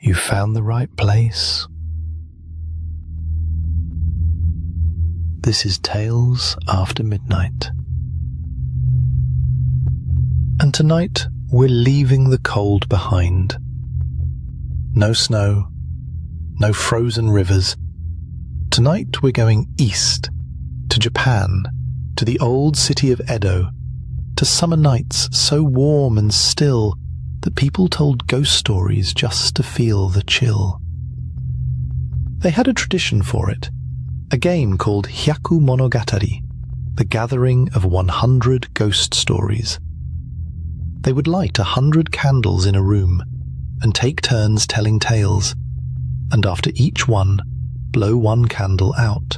You found the right place. This is Tales After Midnight. And tonight we're leaving the cold behind. No snow, no frozen rivers. Tonight we're going east, to Japan, to the old city of Edo, to summer nights so warm and still that people told ghost stories just to feel the chill. They had a tradition for it, a game called Hyaku Monogatari, the gathering of 100 ghost stories. They would light 100 candles in a room and take turns telling tales, and after each one, blow one candle out.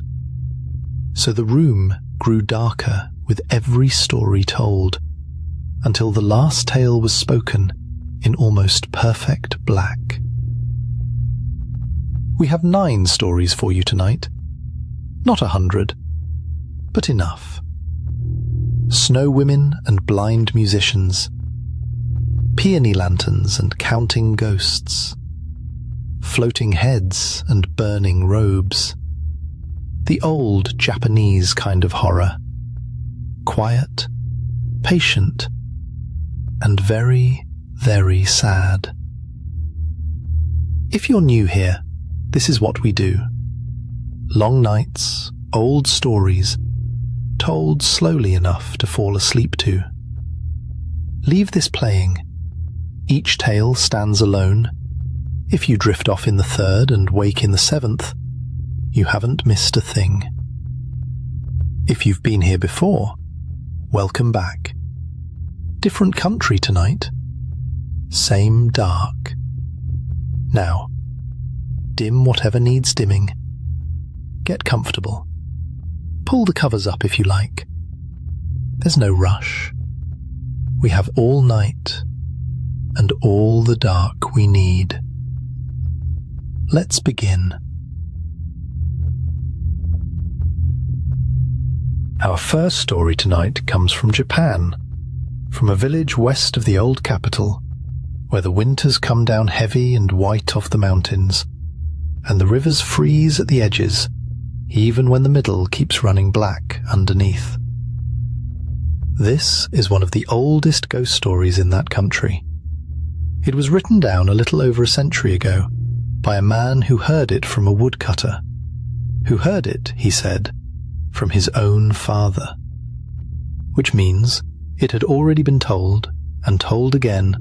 So the room grew darker with every story told, until the last tale was spoken in almost perfect black. We have 9 stories for you tonight. Not 100, but enough. Snow women and blind musicians, peony lanterns and counting ghosts, floating heads and burning robes, the old Japanese kind of horror, quiet, patient, and very, very sad. If you're new here, this is what we do. Long nights, old stories, told slowly enough to fall asleep to. Leave this playing. Each tale stands alone. If you drift off in the 3rd and wake in the 7th, you haven't missed a thing. If you've been here before, welcome back. Different country tonight. Same dark. Now, dim whatever needs dimming. Get comfortable. Pull the covers up if you like. There's no rush. We have all night and all the dark we need. Let's begin. Our first story tonight comes from Japan, from a village west of the old capital, where the winters come down heavy and white off the mountains, and the rivers freeze at the edges, even when the middle keeps running black underneath. This is one of the oldest ghost stories in that country. It was written down a little over a century ago by a man who heard it from a woodcutter, who heard it, he said, from his own father, which means it had already been told and told again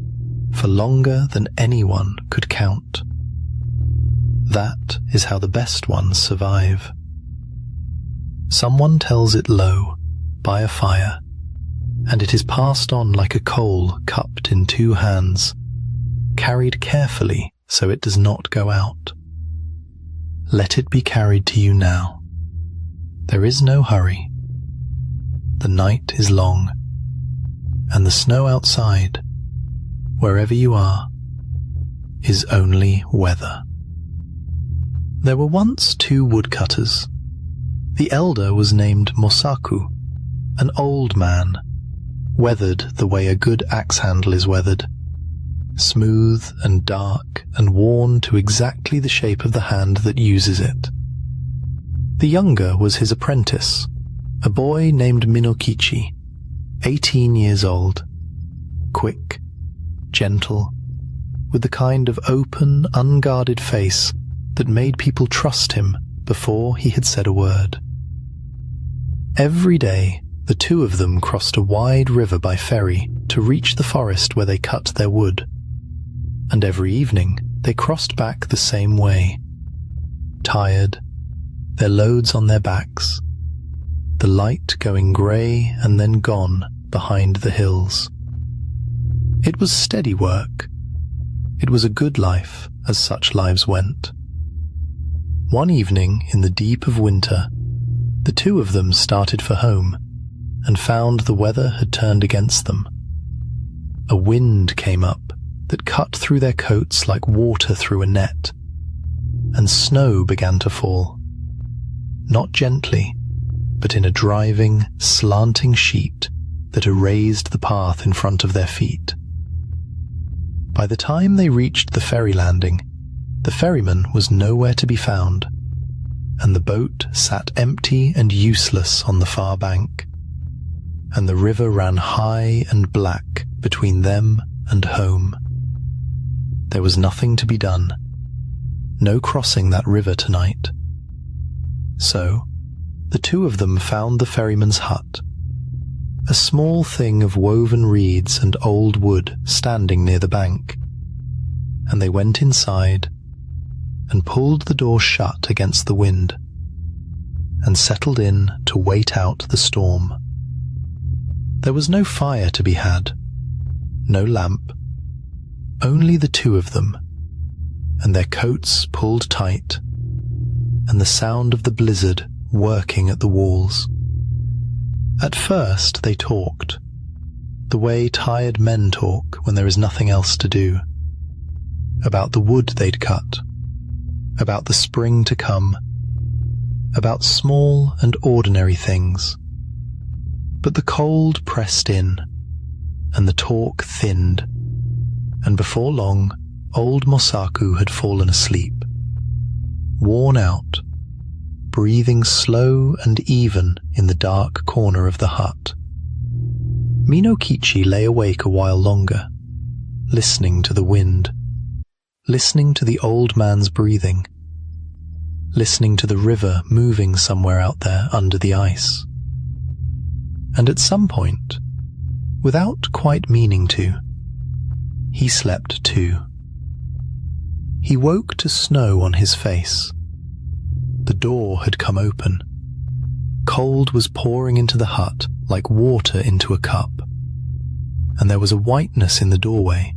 for longer than anyone could count. That is how the best ones survive. Someone tells it low, by a fire, and it is passed on like a coal cupped in 2 hands, carried carefully so it does not go out. Let it be carried to you now. There is no hurry. The night is long, and the snow outside, wherever you are, is only weather. There were once 2 woodcutters. The elder was named Mosaku, an old man, weathered the way a good axe handle is weathered, smooth and dark and worn to exactly the shape of the hand that uses it. The younger was his apprentice, a boy named Minokichi, 18 years old, quick, gentle, with the kind of open, unguarded face that made people trust him before he had said a word. Every day, the 2 of them crossed a wide river by ferry to reach the forest where they cut their wood, and every evening they crossed back the same way, tired, their loads on their backs, the light going grey and then gone behind the hills. It was steady work. It was a good life, as such lives went. One evening in the deep of winter, the 2 of them started for home and found the weather had turned against them. A wind came up that cut through their coats like water through a net, and snow began to fall. Not gently, but in a driving, slanting sheet that erased the path in front of their feet. By the time they reached the ferry landing, The ferryman was nowhere to be found, and the boat sat empty and useless on the far bank, and the river ran high and black between them and home. There was nothing to be done, no crossing that river tonight. So, the two of them found the ferryman's hut, a small thing of woven reeds and old wood standing near the bank, and they went inside and pulled the door shut against the wind, and settled in to wait out the storm. There was no fire to be had, no lamp, only the two of them, and their coats pulled tight, and the sound of the blizzard working at the walls. At first they talked, the way tired men talk when there is nothing else to do, about the wood they'd cut, about the spring to come, about small and ordinary things. But the cold pressed in, and the talk thinned, and before long old Mosaku had fallen asleep, worn out, breathing slow and even in the dark corner of the hut. Minokichi lay awake a while longer, listening to the wind, listening to the old man's breathing, listening to the river moving somewhere out there under the ice. And at some point, without quite meaning to, he slept too. He woke to snow on his face. The door had come open. Cold was pouring into the hut like water into a cup, and there was a whiteness in the doorway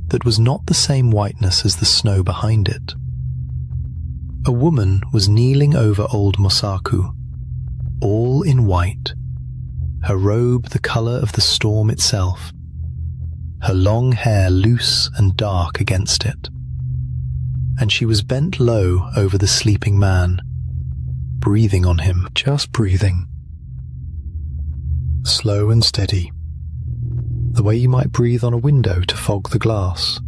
that was not the same whiteness as the snow behind it. A woman was kneeling over old Mosaku, all in white, her robe the colour of the storm itself, her long hair loose and dark against it, and she was bent low over the sleeping man, breathing on him, just breathing. Slow and steady, the way you might breathe on a window to fog the glass.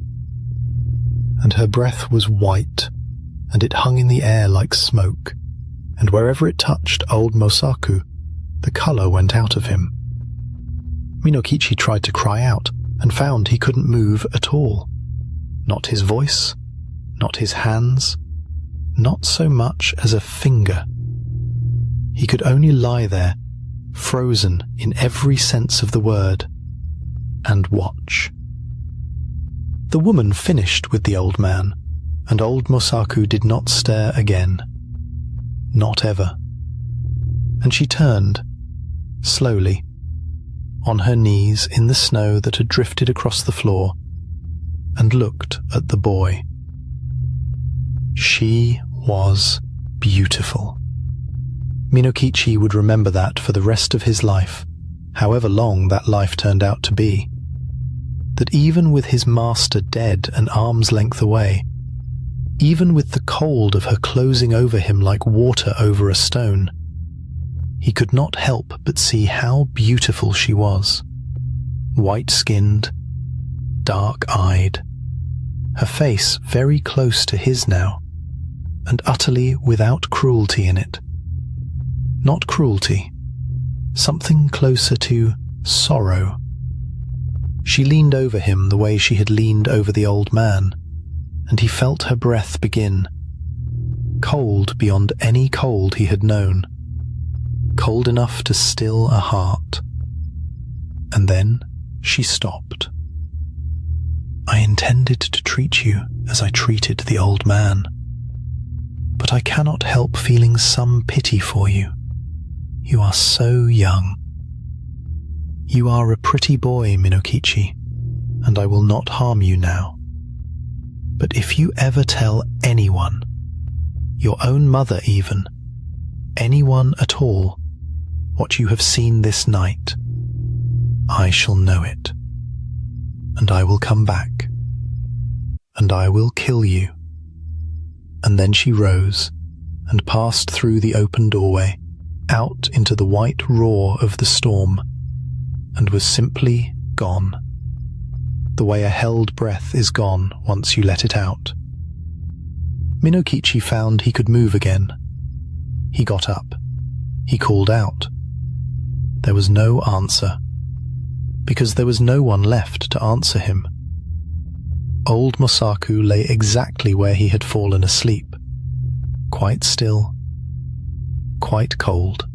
And her breath was white, and it hung in the air like smoke, and wherever it touched old Mosaku, the colour went out of him. Minokichi tried to cry out, and found he couldn't move at all. Not his voice, not his hands, not so much as a finger. He could only lie there, frozen in every sense of the word, and watch. The woman finished with the old man, and old Mosaku did not stir again. Not ever. And she turned, slowly, on her knees in the snow that had drifted across the floor, and looked at the boy. She was beautiful. Minokichi would remember that for the rest of his life, however long that life turned out to be. That even with his master dead an arm's length away, even with the cold of her closing over him like water over a stone, he could not help but see how beautiful she was. White-skinned, dark-eyed, her face very close to his now, and utterly without cruelty in it. Not cruelty, something closer to sorrow. She leaned over him the way she had leaned over the old man, and he felt her breath begin, cold beyond any cold he had known, cold enough to still a heart. And then she stopped. I intended to treat you as I treated the old man, but I cannot help feeling some pity for you. You are so young. You are a pretty boy, Minokichi, and I will not harm you now. But if you ever tell anyone, your own mother even, anyone at all, what you have seen this night, I shall know it, and I will come back, and I will kill you. And then she rose and passed through the open doorway, out into the white roar of the storm, and was simply gone, the way a held breath is gone once you let it out. Minokichi found he could move again. He got up. He called out. There was no answer, because there was no one left to answer him. Old Mosaku lay exactly where he had fallen asleep, quite still, quite cold,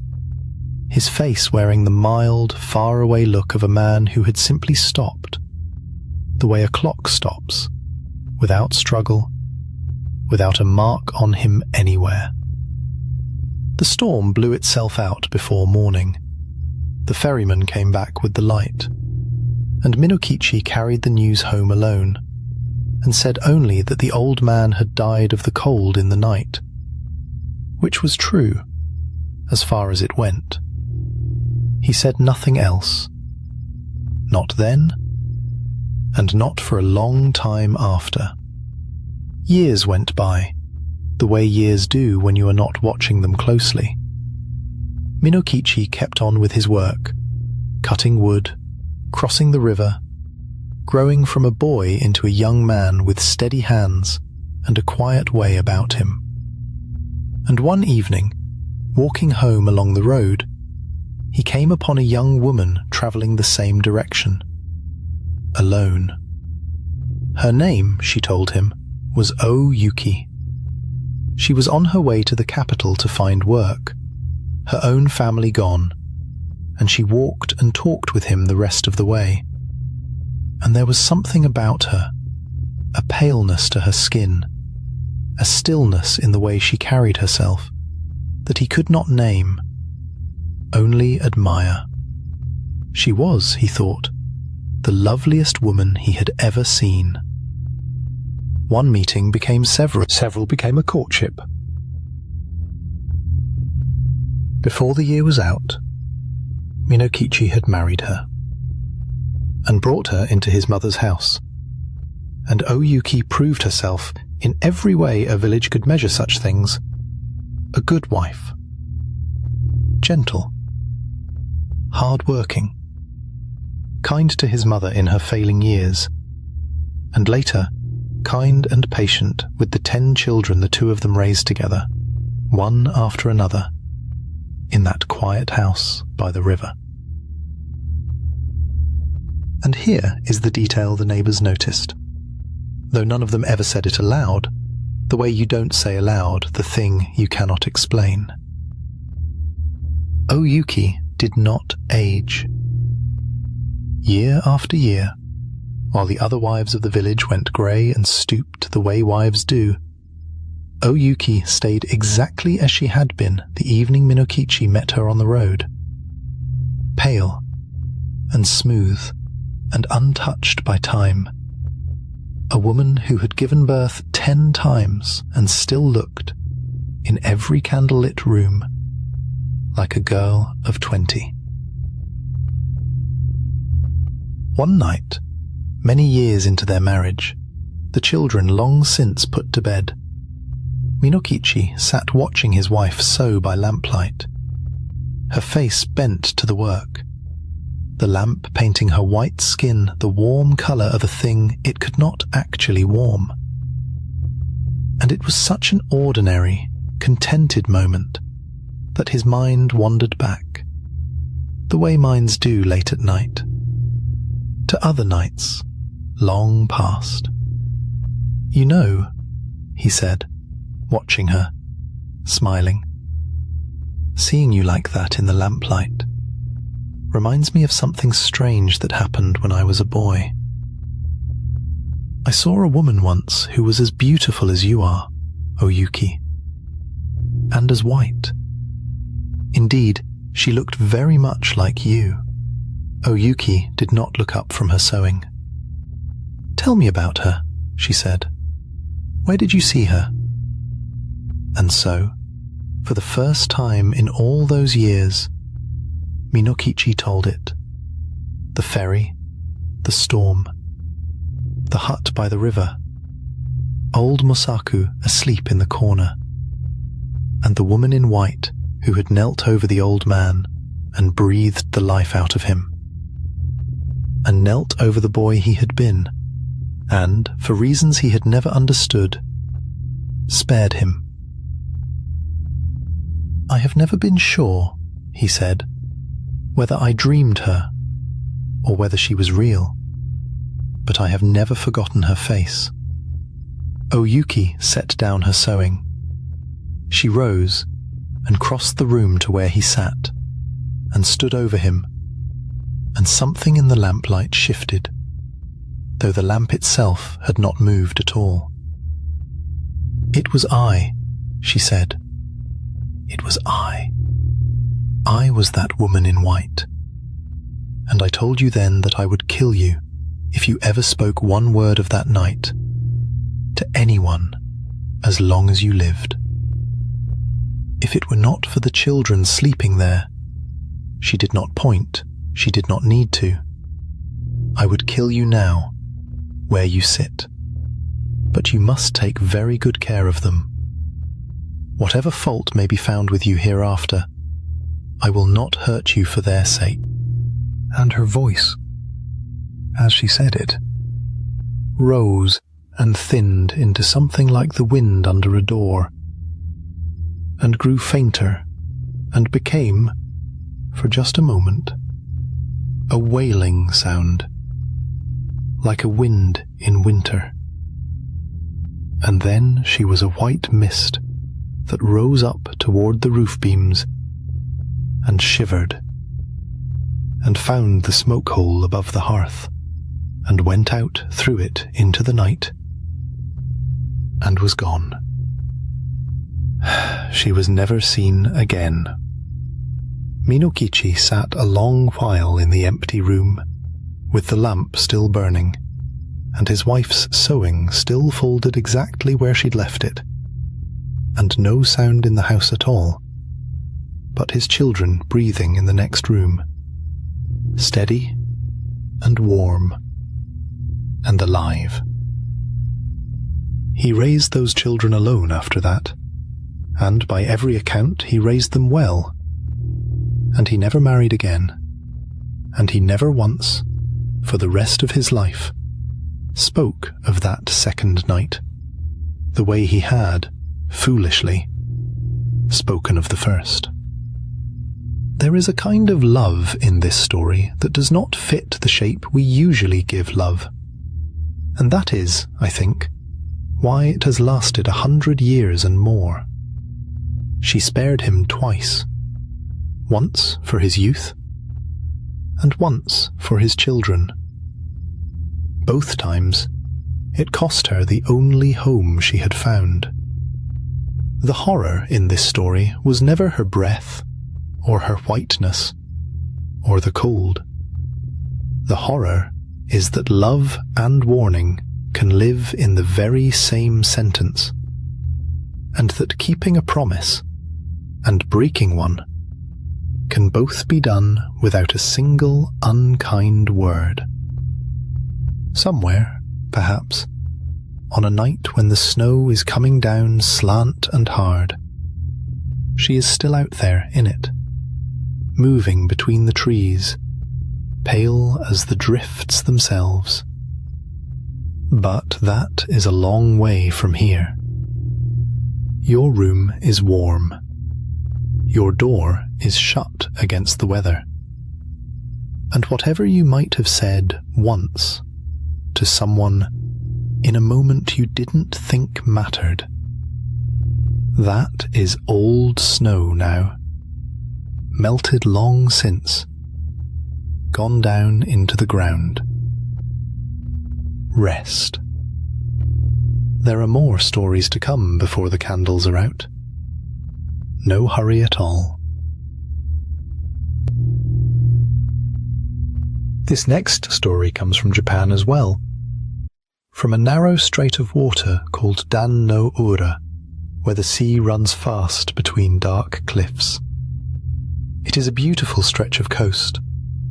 his face wearing the mild, faraway look of a man who had simply stopped, the way a clock stops, without struggle, without a mark on him anywhere. The storm blew itself out before morning. The ferryman came back with the light, and Minokichi carried the news home alone, and said only that the old man had died of the cold in the night, which was true, as far as it went. He said nothing else. Not then, and not for a long time after. Years went by, the way years do when you are not watching them closely. Minokichi kept on with his work, cutting wood, crossing the river, growing from a boy into a young man with steady hands and a quiet way about him. And one evening, walking home along the road, he came upon a young woman travelling the same direction, alone. Her name, she told him, was Yuki. She was on her way to the capital to find work, her own family gone, and she walked and talked with him the rest of the way. And there was something about her, a paleness to her skin, a stillness in the way she carried herself, that he could not name, only admire. She was, he thought, the loveliest woman he had ever seen. One meeting became several became a courtship. Before the year was out, Minokichi had married her, and brought her into his mother's house, and Oyuki proved herself, in every way a village could measure such things, a good wife. Gentle, hard-working, kind to his mother in her failing years, and later, kind and patient with the 10 children the two of them raised together, one after another, in that quiet house by the river. And here is the detail the neighbours noticed, though none of them ever said it aloud, the way you don't say aloud the thing you cannot explain. Oyuki did not age. Year after year, while the other wives of the village went grey and stooped the way wives do, Oyuki stayed exactly as she had been the evening Minokichi met her on the road. Pale and smooth and untouched by time. A woman who had given birth 10 times and still looked, in every candlelit room, like a girl of 20. One night, many years into their marriage, the children long since put to bed, Minokichi sat watching his wife sew by lamplight, her face bent to the work, the lamp painting her white skin the warm colour of a thing it could not actually warm. And it was such an ordinary, contented moment that his mind wandered back, the way minds do late at night, to other nights, long past. "You know," he said, watching her, smiling, "seeing you like that in the lamplight reminds me of something strange that happened when I was a boy. I saw a woman once who was as beautiful as you are, Oyuki, and as white. Indeed, she looked very much like you." Oyuki did not look up from her sewing. "Tell me about her," she said. "Where did you see her?" And so, for the first time in all those years, Minokichi told it. The ferry, the storm, the hut by the river, old Mosaku asleep in the corner, and the woman in white who had knelt over the old man and breathed the life out of him, and knelt over the boy he had been, and, for reasons he had never understood, spared him. "I have never been sure," he said, "whether I dreamed her or whether she was real, but I have never forgotten her face." Oyuki set down her sewing. She rose and crossed the room to where he sat and stood over him, and something in the lamplight shifted, though the lamp itself had not moved at all. "It was I," she said. "It was I. I was that woman in white. And I told you then that I would kill you if you ever spoke one word of that night to anyone as long as you lived. If it were not for the children sleeping there," she did not point, she did not need to, "I would kill you now, where you sit. But you must take very good care of them. Whatever fault may be found with you hereafter, I will not hurt you for their sake." And her voice, as she said it, rose and thinned into something like the wind under a door, and grew fainter and became, for just a moment, a wailing sound, like a wind in winter. And then she was a white mist that rose up toward the roof beams and shivered, and found the smoke hole above the hearth, and went out through it into the night, and was gone. She was never seen again. Minokichi sat a long while in the empty room, with the lamp still burning, and his wife's sewing still folded exactly where she'd left it, and no sound in the house at all, but his children breathing in the next room, steady and warm and alive. He raised those children alone after that, and by every account he raised them well, and he never married again, and he never once, for the rest of his life, spoke of that second night, the way he had, foolishly, spoken of the first. There is a kind of love in this story that does not fit the shape we usually give love, and that is, I think, why it has lasted 100 years and more. She spared him twice, once for his youth, and once for his children. Both times, it cost her the only home she had found. The horror in this story was never her breath, or her whiteness, or the cold. The horror is that love and warning can live in the very same sentence, and that keeping a promise and breaking one can both be done without a single unkind word. Somewhere, perhaps, on a night when the snow is coming down slant and hard, she is still out there in it, moving between the trees, pale as the drifts themselves. But that is a long way from here. Your room is warm. Your door is shut against the weather. And whatever you might have said once to someone in a moment you didn't think mattered, that is old snow now, melted long since, gone down into the ground. Rest. There are more stories to come before the candles are out. No hurry at all. This next story comes from Japan as well, from a narrow strait of water called Dan no Ura, where the sea runs fast between dark cliffs. It is a beautiful stretch of coast.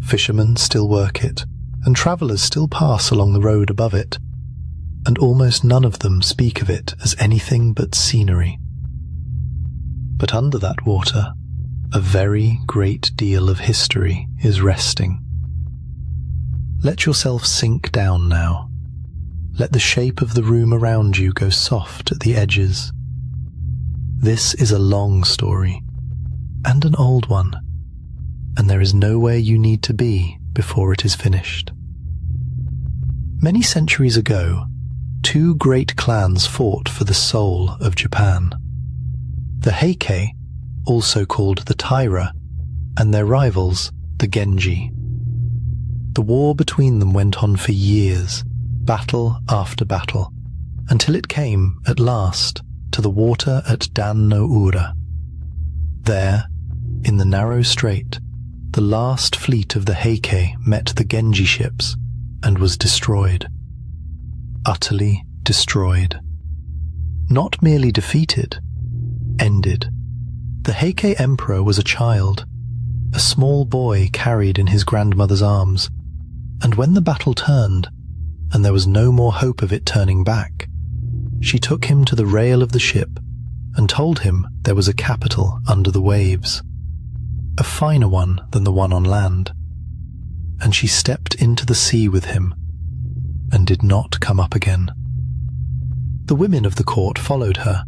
Fishermen still work it, and travellers still pass along the road above it, and almost none of them speak of it as anything but scenery. But under that water, a very great deal of history is resting. Let yourself sink down now. Let the shape of the room around you go soft at the edges This is a long story, and an old one, and there is nowhere you need to be before it is finished. Many centuries ago, two great clans fought for the soul of Japan. The Heike, also called the Taira, and their rivals, the Genji. The war between them went on for years, battle after battle, until it came, at last, to the water at Dan no Ura. There, in the narrow strait, the last fleet of the Heike met the Genji ships and was destroyed. Utterly destroyed. Not merely defeated, ended. The Heike Emperor was a child, a small boy carried in his grandmother's arms, and when the battle turned, and there was no more hope of it turning back, she took him to the rail of the ship and told him there was a capital under the waves, a finer one than the one on land, and she stepped into the sea with him and did not come up again. The women of the court followed her.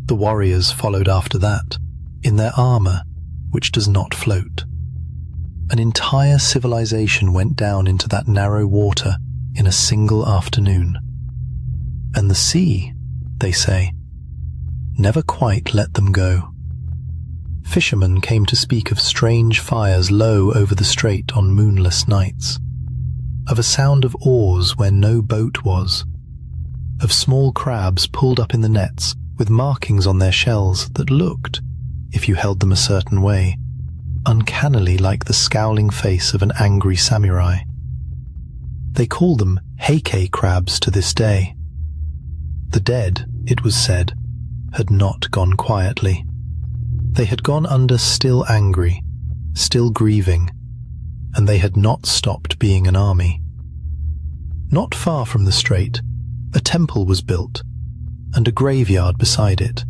The warriors followed after that, in their armor, which does not float. An entire civilization went down into that narrow water in a single afternoon. And the sea, they say, never quite let them go. Fishermen came to speak of strange fires low over the strait on moonless nights, of a sound of oars where no boat was, of small crabs pulled up in the nets with markings on their shells that looked, if you held them a certain way, uncannily like the scowling face of an angry samurai. They call them Heike crabs to this day. The dead, it was said, had not gone quietly. They had gone under still angry, still grieving, and they had not stopped being an army. Not far from the strait, a temple was built, and a graveyard beside it,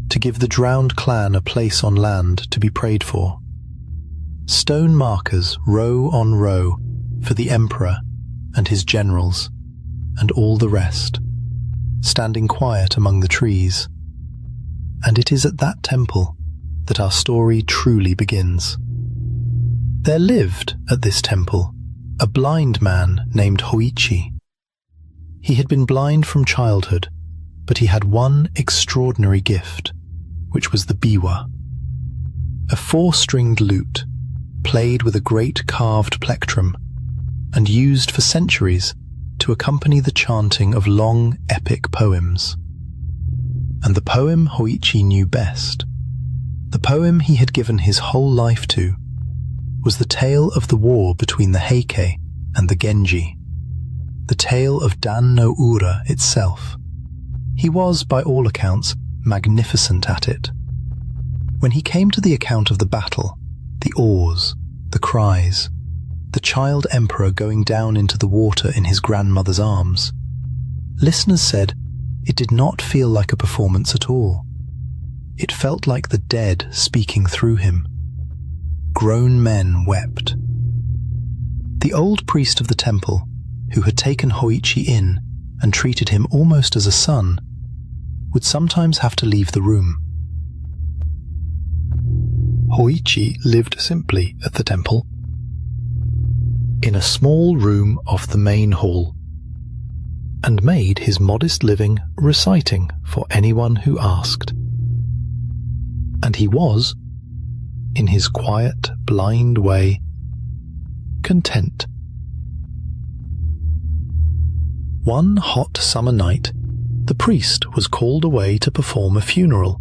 to give the drowned clan a place on land to be prayed for. Stone markers, row on row, for the emperor and his generals, and all the rest, standing quiet among the trees. And it is at that temple that our story truly begins. There lived, at this temple, a blind man named Hoichi. He had been blind from childhood, but he had one extraordinary gift, which was the biwa, a 4-stringed lute, played with a great carved plectrum, and used for centuries to accompany the chanting of long, epic poems. And the poem Hoichi knew best, the poem he had given his whole life to, was the tale of the war between the Heike and the Genji, the tale of Dan no Ura itself. He was, by all accounts, magnificent at it. When he came to the account of the battle, the oars, the cries, the child emperor going down into the water in his grandmother's arms, listeners said it did not feel like a performance at all. It felt like the dead speaking through him. Grown men wept. The old priest of the temple, who had taken Hoichi in and treated him almost as a son, would sometimes have to leave the room. Hoichi lived simply at the temple, in a small room off the main hall, and made his modest living reciting for anyone who asked. And he was, in his quiet, blind way, content. One hot summer night, the priest was called away to perform a funeral,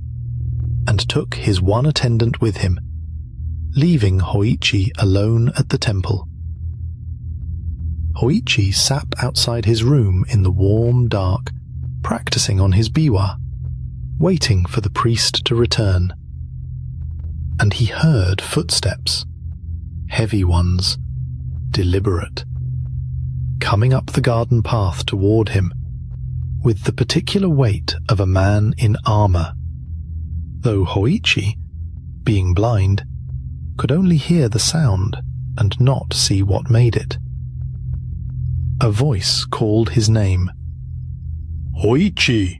and took his one attendant with him, leaving Hoichi alone at the temple. Hoichi sat outside his room in the warm dark, practicing on his biwa, waiting for the priest to return. And he heard footsteps, heavy ones, deliberate, coming up the garden path toward him, with the particular weight of a man in armor, though Hoichi, being blind, could only hear the sound and not see what made it. A voice called his name. "Hoichi!"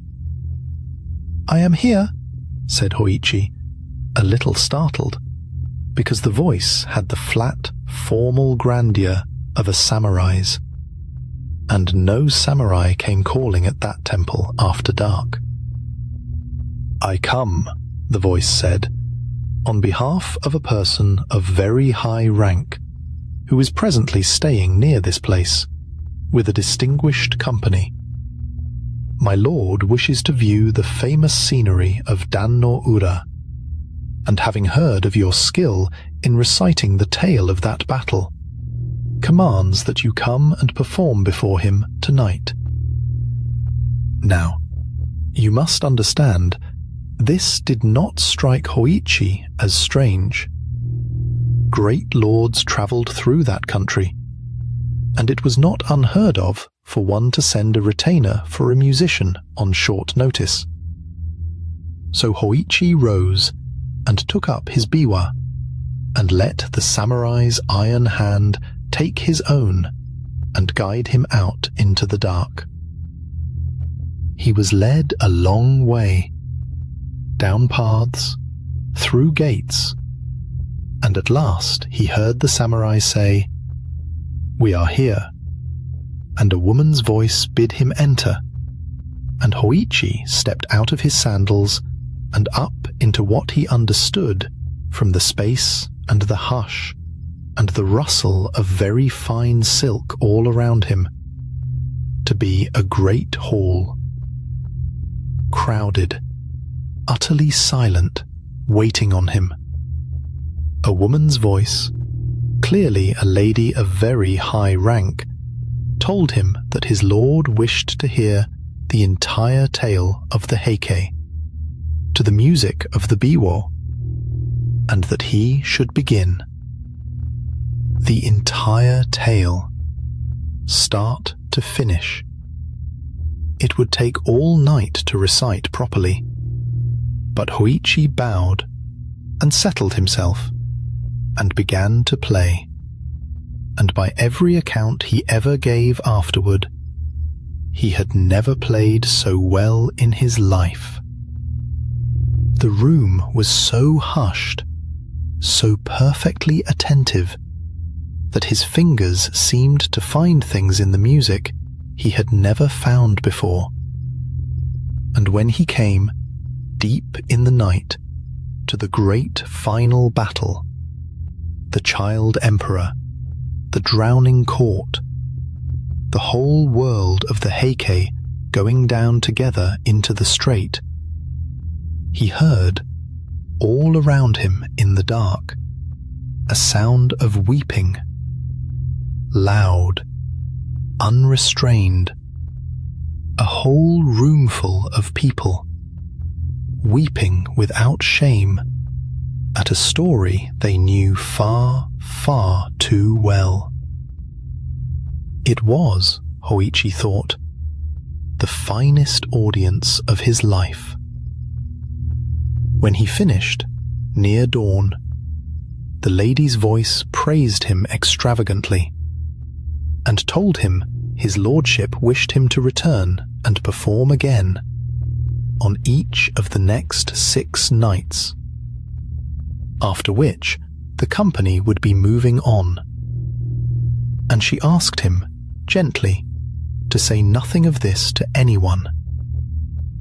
"I am here," said Hoichi, a little startled, because the voice had the flat, formal grandeur of a samurai's, and no samurai came calling at that temple after dark. "I come," the voice said, "on behalf of a person of very high rank, who is presently staying near this place, with a distinguished company. My lord wishes to view the famous scenery of Dan-no-Ura, and having heard of your skill in reciting the tale of that battle, commands that you come and perform before him tonight." Now, you must understand, this did not strike Hoichi as strange. Great lords travelled through that country, and it was not unheard of for one to send a retainer for a musician on short notice. So Hoichi rose and took up his biwa, and let the samurai's iron hand take his own and guide him out into the dark. He was led a long way, down paths, through gates, and at last he heard the samurai say, "We are here," and a woman's voice bid him enter, and Hoichi stepped out of his sandals and up into what he understood from the space and the hush and the rustle of very fine silk all around him, to be a great hall, crowded, utterly silent, waiting on him. A woman's voice, clearly a lady of very high rank, told him that his lord wished to hear the entire tale of the heike, to the music of the biwa, and that he should begin. The entire tale, start to finish. It would take all night to recite properly, but Hoichi bowed and settled himself and began to play, and by every account he ever gave afterward, he had never played so well in his life. The room was so hushed, so perfectly attentive, that his fingers seemed to find things in the music he had never found before. And when he came, deep in the night, to the great final battle, the child emperor, the drowning court, the whole world of the heike going down together into the strait, he heard, all around him in the dark, a sound of weeping, loud, unrestrained, a whole roomful of people, weeping without shame at a story they knew far, far too well. It was, Hoichi thought, the finest audience of his life. When he finished, near dawn, the lady's voice praised him extravagantly, and told him his lordship wished him to return and perform again on each of the next 6 nights, after which the company would be moving on. And she asked him, gently, to say nothing of this to anyone.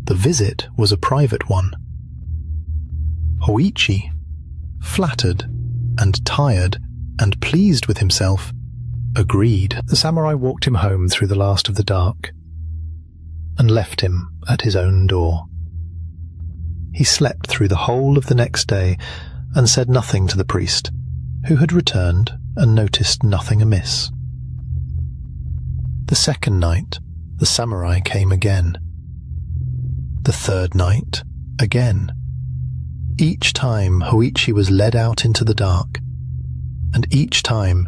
The visit was a private one. Hoichi, flattered and tired and pleased with himself, agreed. The samurai walked him home through the last of the dark, and left him at his own door. He slept through the whole of the next day, and said nothing to the priest, who had returned and noticed nothing amiss. The second night, the samurai came again. The third night, again. Each time Hoichi was led out into the dark, and each time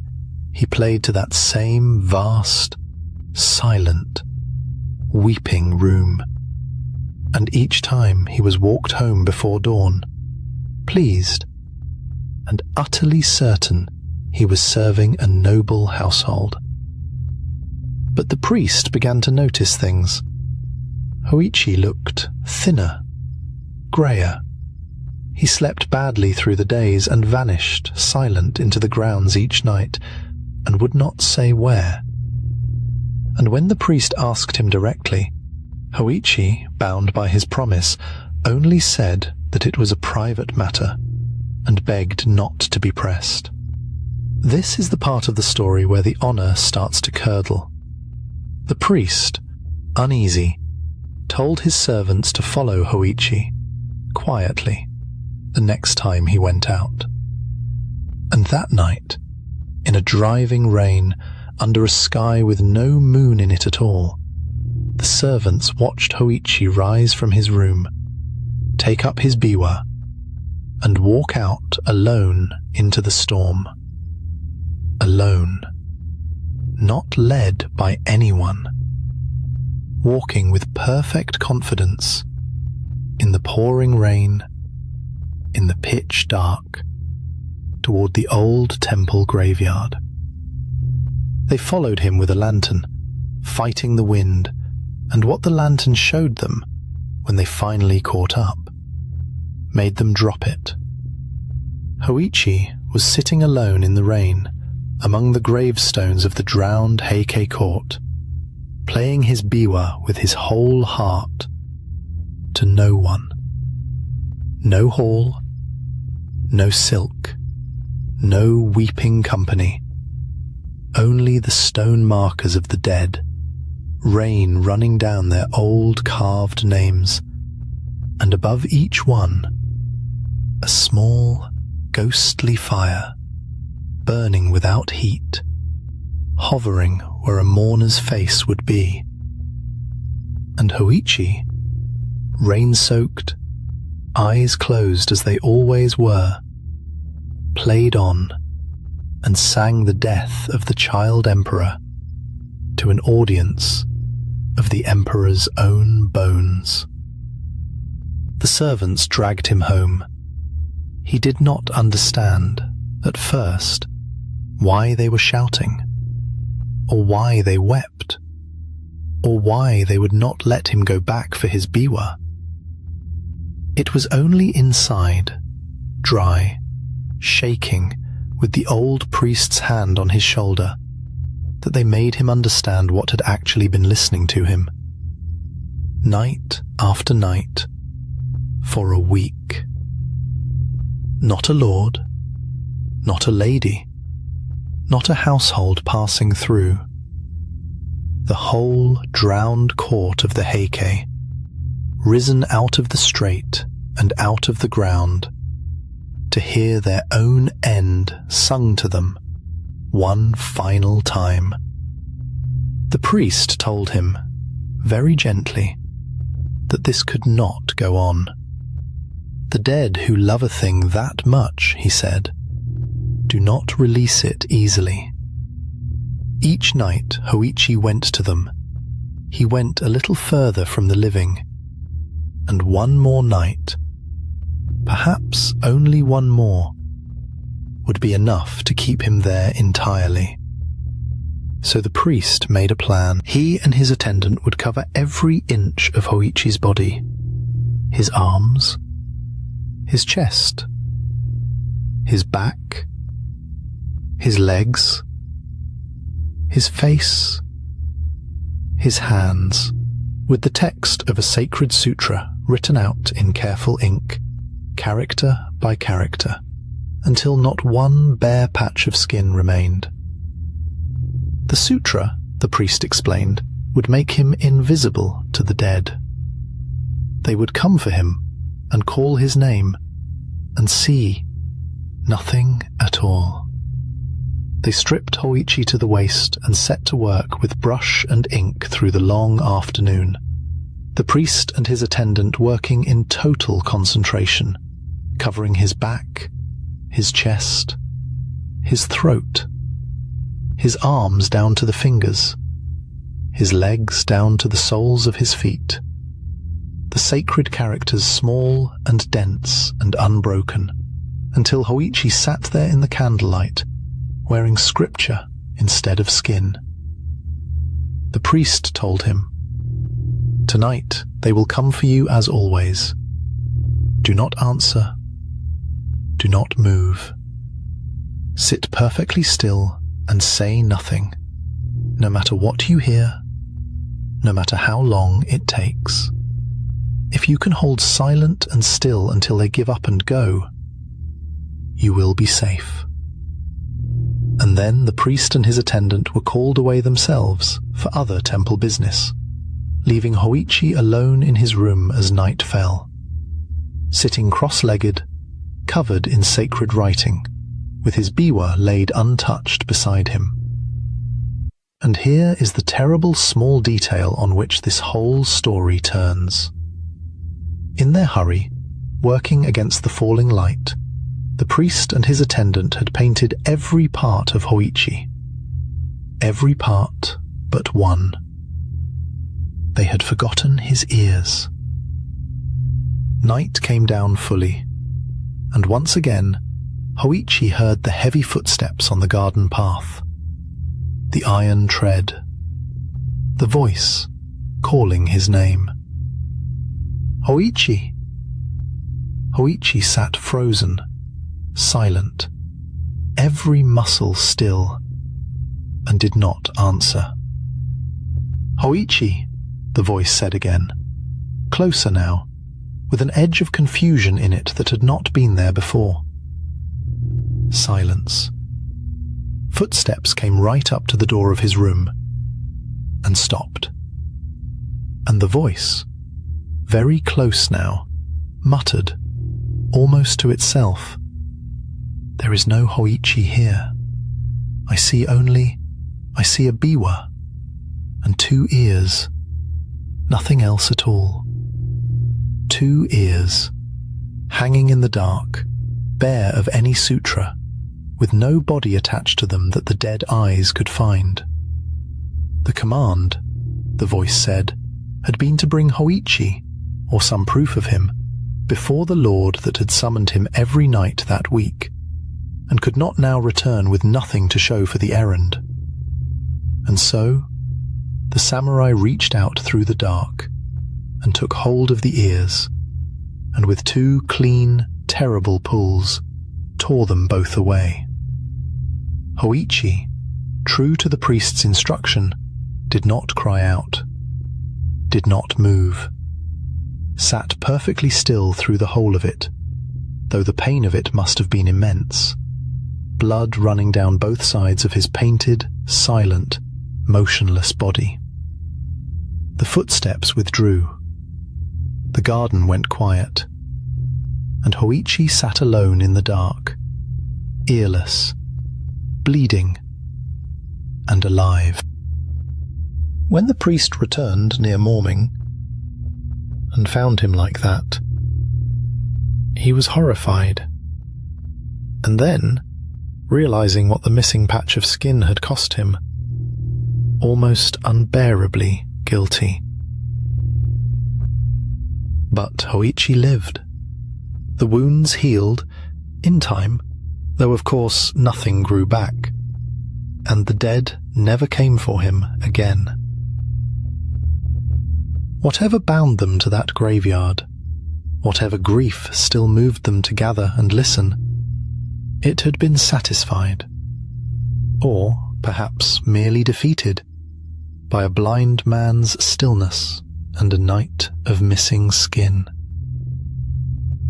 he played to that same vast, silent, weeping room, and each time he was walked home before dawn, pleased, and utterly certain he was serving a noble household. But the priest began to notice things. Hoichi looked thinner, greyer, He slept badly through the days and vanished silent into the grounds each night, and would not say where. And when the priest asked him directly, Hoichi, bound by his promise, only said that it was a private matter, and begged not to be pressed. This is the part of the story where the honor starts to curdle. The priest, uneasy, told his servants to follow Hoichi, quietly, the next time he went out. And that night, in a driving rain, under a sky with no moon in it at all, the servants watched Hoichi rise from his room, take up his biwa, and walk out alone into the storm. Alone. Not led by anyone. Walking with perfect confidence, in the pouring rain, in the pitch dark, toward the old temple graveyard. They followed him with a lantern, fighting the wind, and what the lantern showed them, when they finally caught up, made them drop it. Hoichi was sitting alone in the rain, among the gravestones of the drowned Heike court, playing his biwa with his whole heart, to no one. No hall, no silk, no weeping company, only the stone markers of the dead, rain running down their old carved names, and above each one, a small, ghostly fire, burning without heat, hovering where a mourner's face would be. And Hoichi, rain-soaked, eyes closed as they always were, played on and sang the death of the child emperor to an audience of the emperor's own bones. The servants dragged him home. He did not understand, at first, why they were shouting, or why they wept, or why they would not let him go back for his biwa. It was only inside, dry, shaking, with the old priest's hand on his shoulder, that they made him understand what had actually been listening to him. Night after night, for a week. Not a lord, not a lady, not a household passing through. The whole drowned court of the Heike, risen out of the strait and out of the ground, to hear their own end sung to them one final time. The priest told him, very gently, that this could not go on. The dead who love a thing that much, he said, do not release it easily. Each night Hoichi went to them. He went a little further from the living, and one more night, perhaps only one more, would be enough to keep him there entirely. So the priest made a plan. He and his attendant would cover every inch of Hoichi's body, his arms, his chest, his back, his legs, his face, his hands, with the text of a sacred sutra written out in careful ink, character by character, until not one bare patch of skin remained. The sutra, the priest explained, would make him invisible to the dead. They would come for him and call his name, and see nothing at all. They stripped Hoichi to the waist and set to work with brush and ink through the long afternoon, the priest and his attendant working in total concentration, covering his back, his chest, his throat, his arms down to the fingers, his legs down to the soles of his feet, the sacred characters small and dense and unbroken, until Hoichi sat there in the candlelight, wearing scripture instead of skin. The priest told him, "Tonight they will come for you as always. Do not answer do not move. Sit perfectly still and say nothing, no matter what you hear, no matter how long it takes. If you can hold silent and still until they give up and go, you will be safe. And then the priest and his attendant were called away themselves for other temple business, leaving Hoichi alone in his room as night fell, sitting cross-legged, covered in sacred writing, with his biwa laid untouched beside him. And here is the terrible small detail on which this whole story turns. In their hurry, working against the falling light, the priest and his attendant had painted every part of Hoichi. Every part but one. They had forgotten his ears. Night came down fully, and once again, Hoichi heard the heavy footsteps on the garden path, the iron tread, the voice calling his name. Hoichi! Hoichi sat frozen, silent, every muscle still, and did not answer. Hoichi, the voice said again, closer now, with an edge of confusion in it that had not been there before. Silence. Footsteps came right up to the door of his room, and stopped. And the voice, very close now, muttered, almost to itself, "There is no Hoichi here. I see a biwa, and 2 ears, nothing else at all. 2 ears, hanging in the dark, bare of any sutra, with no body attached to them that the dead eyes could find. The command, the voice said, had been to bring Hoichi, or some proof of him, before the lord that had summoned him every night that week, and could not now return with nothing to show for the errand. And so, the samurai reached out through the dark, and took hold of the ears, and with 2 clean, terrible pulls, tore them both away. Hoichi, true to the priest's instruction, did not cry out, did not move, sat perfectly still through the whole of it, though the pain of it must have been immense, blood running down both sides of his painted, silent, motionless body. The footsteps withdrew. The garden went quiet, and Hoichi sat alone in the dark, earless, bleeding, and alive. When the priest returned near morning, and found him like that, he was horrified, and then, realizing what the missing patch of skin had cost him, almost unbearably guilty. But Hoichi lived. The wounds healed, in time, though of course nothing grew back, and the dead never came for him again. Whatever bound them to that graveyard, whatever grief still moved them to gather and listen, it had been satisfied, or perhaps merely defeated, by a blind man's stillness and a night of missing skin.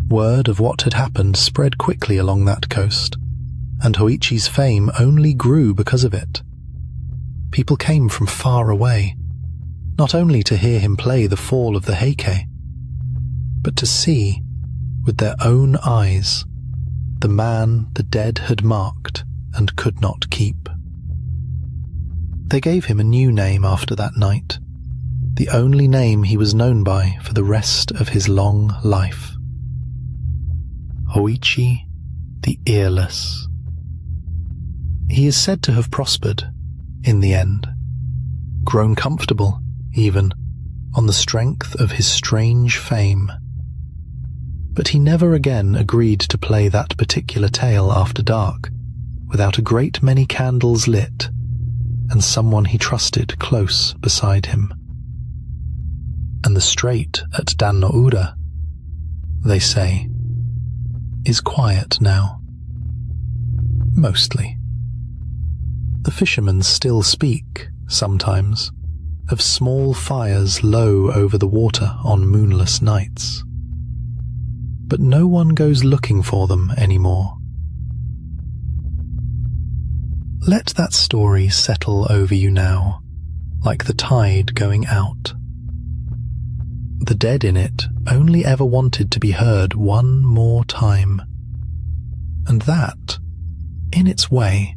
Word of what had happened spread quickly along that coast, and Hoichi's fame only grew because of it. People came from far away, not only to hear him play the fall of the heike, but to see, with their own eyes, the man the dead had marked and could not keep. They gave him a new name after that night, the only name he was known by for the rest of his long life. Hoichi the Earless. He is said to have prospered, in the end, grown comfortable, even, on the strength of his strange fame. But he never again agreed to play that particular tale after dark, without a great many candles lit, and someone he trusted close beside him. And the strait at Dan no Ura, they say, is quiet now. Mostly. The fishermen still speak, sometimes, of small fires low over the water on moonless nights. But no one goes looking for them anymore. Let that story settle over you now, like the tide going out. The dead in it only ever wanted to be heard one more time, and that, in its way,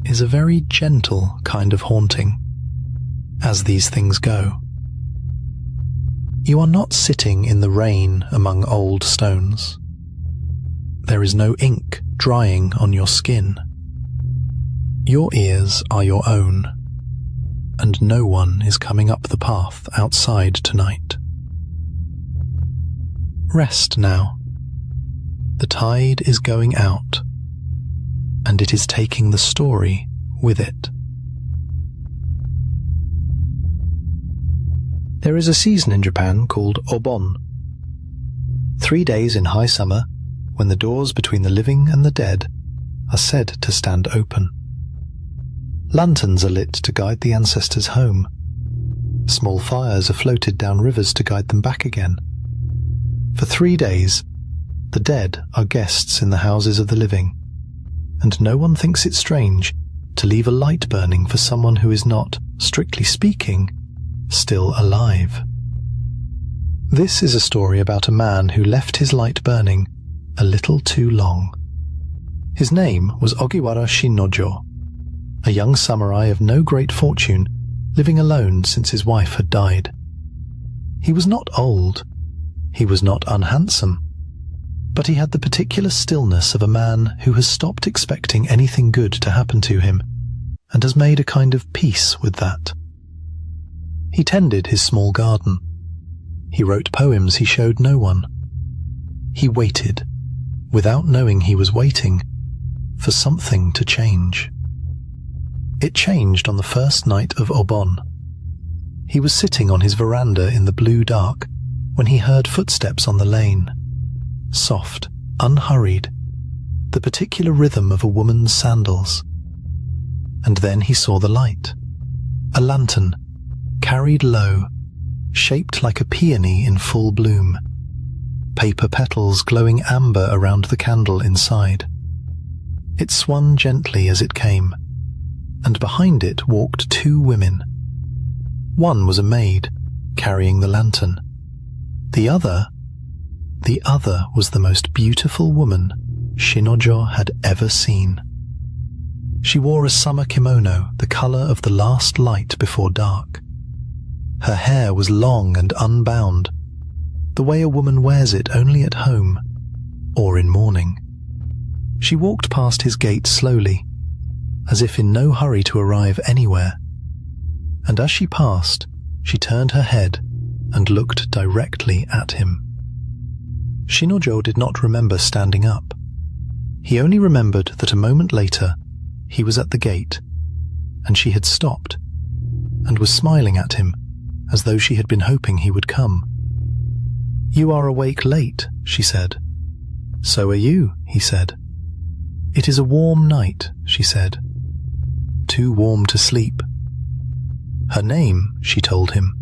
is a very gentle kind of haunting, as these things go. You are not sitting in the rain among old stones. There is no ink drying on your skin. Your ears are your own, and no one is coming up the path outside tonight. Rest now. The tide is going out, and it is taking the story with it. There is a season in Japan called Obon. 3 days in high summer, when the doors between the living and the dead are said to stand open. Lanterns are lit to guide the ancestors home. Small fires are floated down rivers to guide them back again. For 3 days, the dead are guests in the houses of the living, and no one thinks it strange to leave a light burning for someone who is not, strictly speaking, still alive. This is a story about a man who left his light burning a little too long. His name was Ogiwara Shinojo, a young samurai of no great fortune, living alone since his wife had died. He was not old, he was not unhandsome, but he had the particular stillness of a man who has stopped expecting anything good to happen to him, and has made a kind of peace with that. He tended his small garden. He wrote poems he showed no one. He waited, without knowing he was waiting, for something to change. It changed on the first night of Obon. He was sitting on his veranda in the blue dark when he heard footsteps on the lane. Soft, unhurried, the particular rhythm of a woman's sandals. And then he saw the light. A lantern, carried low, shaped like a peony in full bloom, paper petals glowing amber around the candle inside. It swung gently as it came, and behind it walked 2 women. One was a maid, carrying the lantern. The other was the most beautiful woman Shinojo had ever seen. She wore a summer kimono, the color of the last light before dark. Her hair was long and unbound, the way a woman wears it only at home, or in mourning. She walked past his gate slowly, as if in no hurry to arrive anywhere, and as she passed, she turned her head and looked directly at him. Shinojo did not remember standing up. He only remembered that a moment later he was at the gate, and she had stopped, and was smiling at him, as though she had been hoping he would come. "You are awake late," she said. "So are you," he said. "It is a warm night," she said. "Too warm to sleep." Her name, she told him,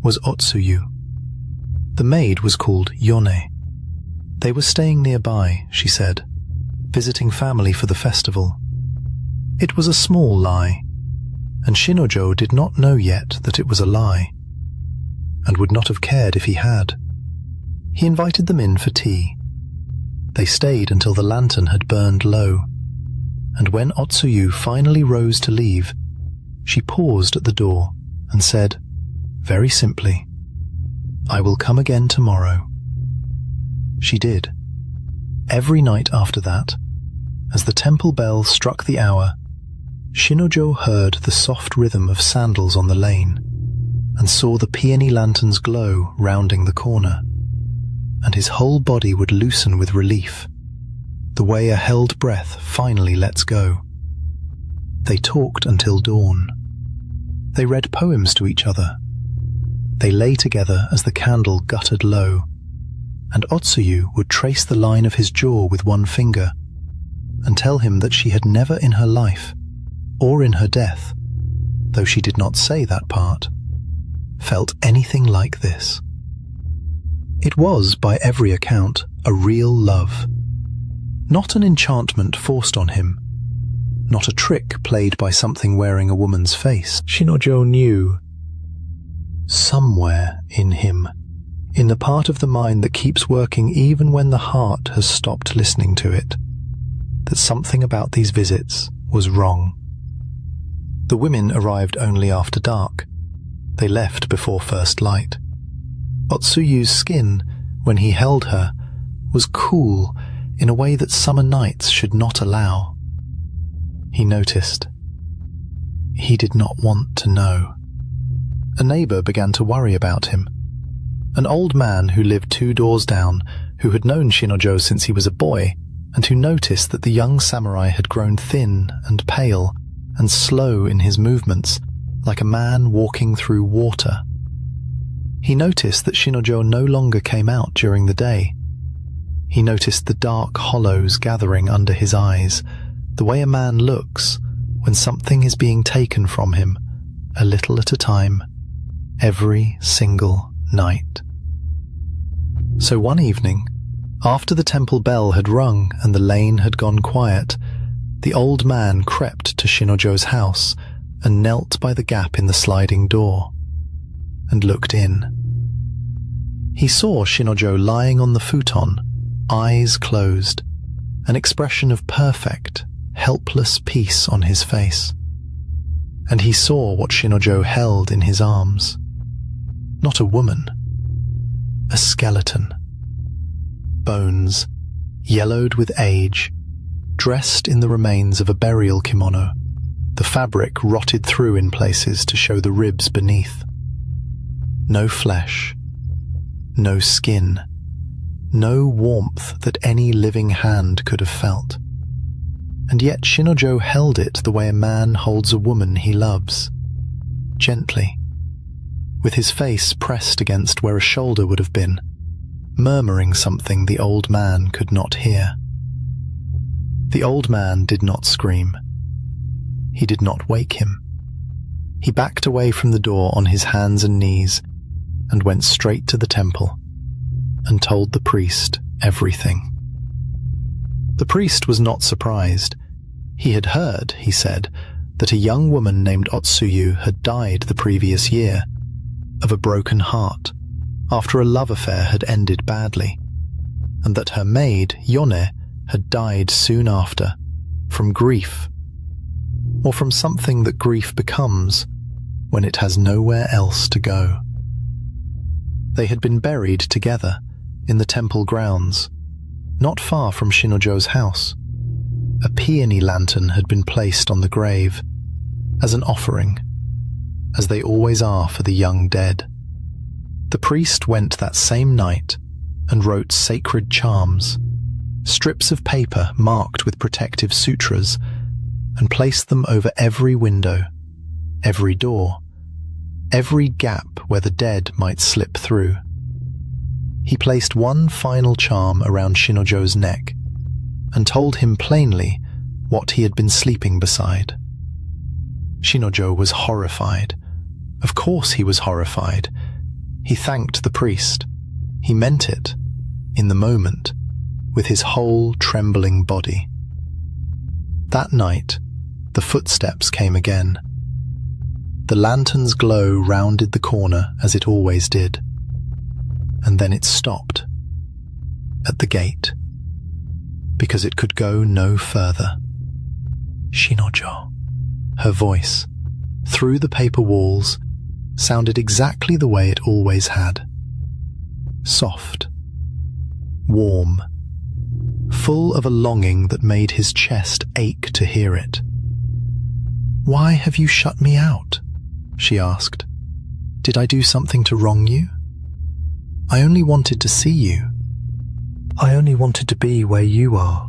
was Otsuyu. The maid was called Yone. They were staying nearby, she said, visiting family for the festival. It was a small lie, and Shinojo did not know yet that it was a lie, and would not have cared if he had. He invited them in for tea. They stayed until the lantern had burned low, and when Otsuyu finally rose to leave, she paused at the door and said, very simply, "I will come again tomorrow." She did. Every night after that, as the temple bell struck the hour, Shinojo heard the soft rhythm of sandals on the lane, and saw the peony lanterns glow rounding the corner, and his whole body would loosen with relief, the way a held breath finally lets go. They talked until dawn. They read poems to each other. They lay together as the candle guttered low, and Otsuyu would trace the line of his jaw with one finger and tell him that she had never in her life, or in her death, though she did not say that part, felt anything like this. It was, by every account, a real love. Not an enchantment forced on him, not a trick played by something wearing a woman's face. Shinojo knew, somewhere in him, in the part of the mind that keeps working even when the heart has stopped listening to it, that something about these visits was wrong. The women arrived only after dark. They left before first light. Otsuyu's skin, when he held her, was cool in a way that summer nights should not allow. He noticed. He did not want to know. A neighbor began to worry about him. An old man who lived 2 doors down, who had known Shinojo since he was a boy, and who noticed that the young samurai had grown thin and pale and slow in his movements, like a man walking through water. He noticed that Shinojo no longer came out during the day. He noticed the dark hollows gathering under his eyes, the way a man looks when something is being taken from him, a little at a time, every single night. So one evening, after the temple bell had rung and the lane had gone quiet, the old man crept to Shinojo's house and knelt by the gap in the sliding door and looked in. He saw Shinojo lying on the futon, eyes closed, an expression of perfect, helpless peace on his face. And he saw what Shinojo held in his arms. Not a woman, a skeleton. Bones, yellowed with age, dressed in the remains of a burial kimono, the fabric rotted through in places to show the ribs beneath. No flesh, no skin, no warmth that any living hand could have felt. And yet Shinojo held it the way a man holds a woman he loves, gently, with his face pressed against where a shoulder would have been, murmuring something the old man could not hear. The old man did not scream. He did not wake him. He backed away from the door on his hands and knees and went straight to the temple and told the priest everything. The priest was not surprised. He had heard, he said, that a young woman named Otsuyu had died the previous year, of a broken heart, after a love affair had ended badly, and that her maid, Yone, had died soon after, from grief, or from something that grief becomes when it has nowhere else to go. They had been buried together in the temple grounds, not far from Shinojo's house. A peony lantern had been placed on the grave, as an offering, as they always are for the young dead. The priest went that same night and wrote sacred charms, strips of paper marked with protective sutras, and placed them over every window, every door, every gap where the dead might slip through. He placed one final charm around Shinojo's neck and told him plainly what he had been sleeping beside. Shinojo was horrified. Of course he was horrified. He thanked the priest. He meant it, in the moment, with his whole trembling body. That night, the footsteps came again. The lantern's glow rounded the corner as it always did, and then it stopped, at the gate, because it could go no further. Shinojo. Her voice, through the paper walls, sounded exactly the way it always had. Soft, warm, full of a longing that made his chest ache to hear it. "Why have you shut me out?" she asked. "Did I do something to wrong you? I only wanted to see you. I only wanted to be where you are."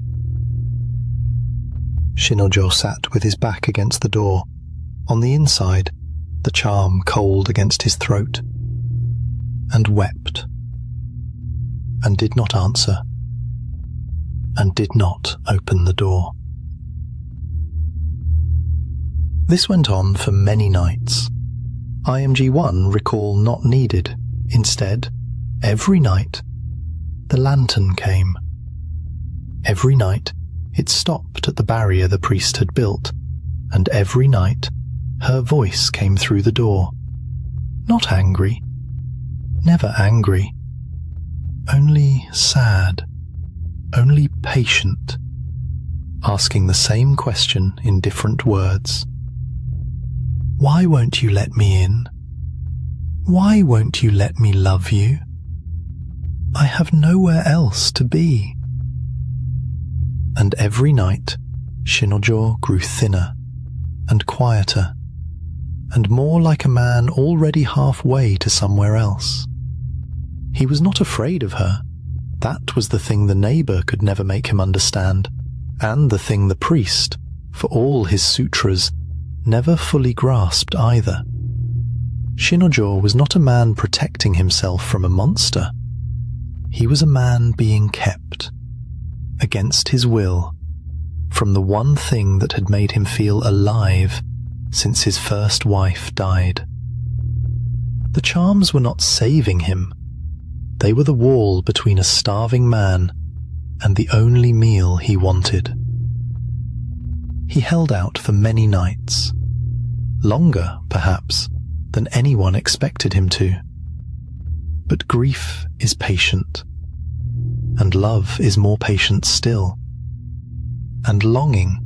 Shinojo sat with his back against the door, on the inside, the charm cold against his throat, and wept. and did not answer, and did not open the door. This went on for many nights. IMG1 recall not needed. Instead, every night, the lantern came. Every night, it stopped at the barrier the priest had built, and every night, her voice came through the door. Not angry, never angry, only sad, only patient, asking the same question in different words. Why won't you let me in? Why won't you let me love you? I have nowhere else to be. And every night, Shinojo grew thinner and quieter, and more like a man already halfway to somewhere else. He was not afraid of her. That was the thing the neighbor could never make him understand, and the thing the priest, for all his sutras, never fully grasped either. Shinojo was not a man protecting himself from a monster. He was a man being kept, against his will, from the one thing that had made him feel alive since his first wife died. The charms were not saving him. They were the wall between a starving man and the only meal he wanted. He held out for many nights, longer, perhaps, than anyone expected him to. But grief is patient, and love is more patient still. And longing,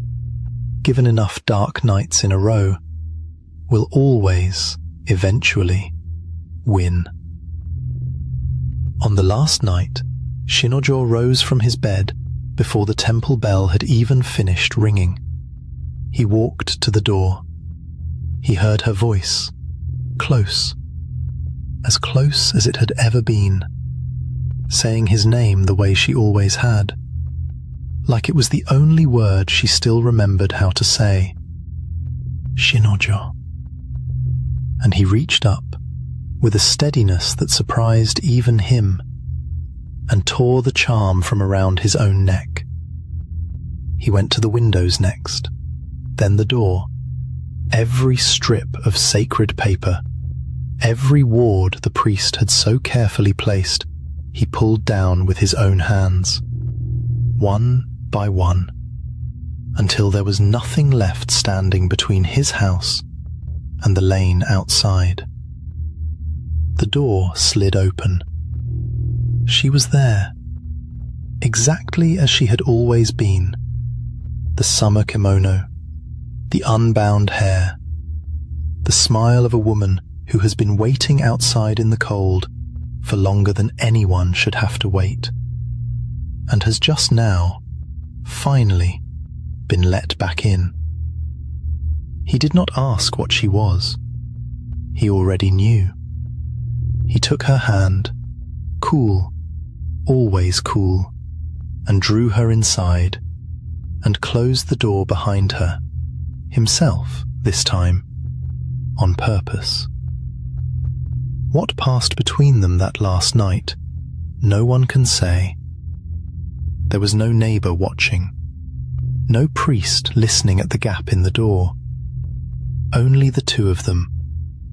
given enough dark nights in a row, will always, eventually, win. On the last night, Shinojo rose from his bed before the temple bell had even finished ringing. He walked to the door. He heard her voice, close as it had ever been, saying his name the way she always had, like it was the only word she still remembered how to say. Shinojo. And he reached up, with a steadiness that surprised even him, and tore the charm from around his own neck. He went to the windows next, then the door. Every strip of sacred paper, every ward the priest had so carefully placed, he pulled down with his own hands, one by one, until there was nothing left standing between his house and the lane outside. The door slid open. She was there, exactly as she had always been. The summer kimono, the unbound hair, the smile of a woman who has been waiting outside in the cold for longer than anyone should have to wait, and has just now, finally, been let back in. He did not ask what she was. He already knew. He took her hand, cool, always cool, and drew her inside, and closed the door behind her, himself this time, on purpose. What passed between them that last night, no one can say. There was no neighbor watching, no priest listening at the gap in the door. Only the two of them,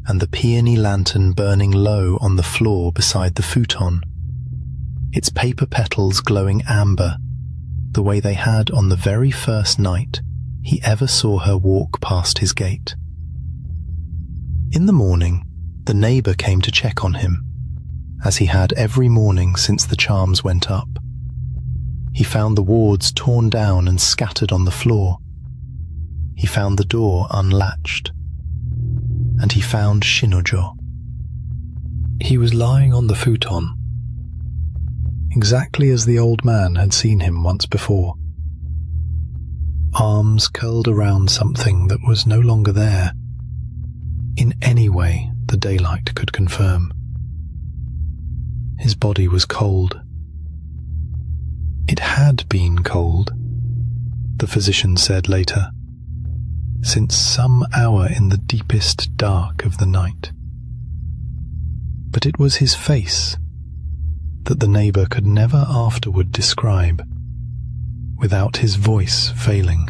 and the peony lantern burning low on the floor beside the futon, its paper petals glowing amber, the way they had on the very first night he ever saw her walk past his gate. In the morning, the neighbor came to check on him, as he had every morning since the charms went up. He found the wards torn down and scattered on the floor. He found the door unlatched. And he found Shinojo. He was lying on the futon, exactly as the old man had seen him once before. Arms curled around something that was no longer there, in any way the daylight could confirm. His body was cold. It had been cold, the physician said later, since some hour in the deepest dark of the night. But it was his face, that the neighbor could never afterward describe, without his voice failing.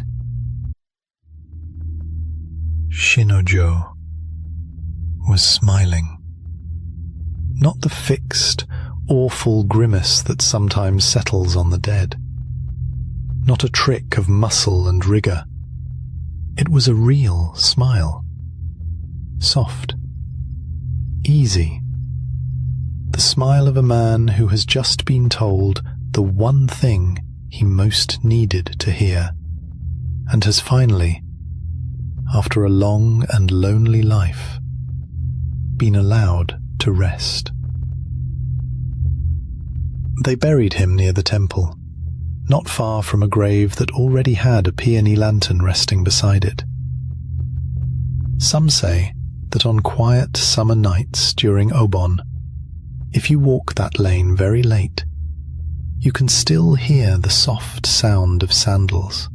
Shinojo was smiling. Not the fixed, awful grimace that sometimes settles on the dead. Not a trick of muscle and rigor. It was a real smile. Soft. Easy. The smile of a man who has just been told the one thing he most needed to hear, and has finally, after a long and lonely life, been allowed to rest. They buried him near the temple, not far from a grave that already had a peony lantern resting beside it. Some say that on quiet summer nights during Obon, if you walk that lane very late, you can still hear the soft sound of sandals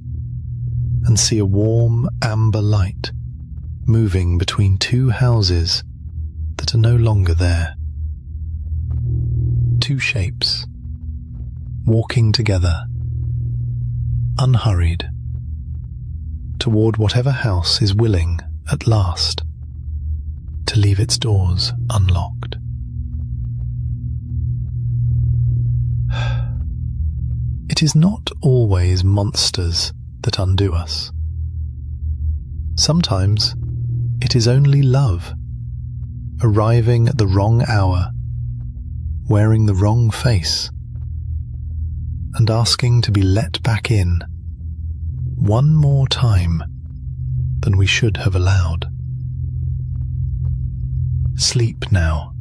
and see a warm amber light moving between two houses that are no longer there. Two shapes, walking together, unhurried, toward whatever house is willing, at last, to leave its doors unlocked. It is not always monsters that undo us. Sometimes it is only love, arriving at the wrong hour, wearing the wrong face, and asking to be let back in one more time than we should have allowed. Sleep now.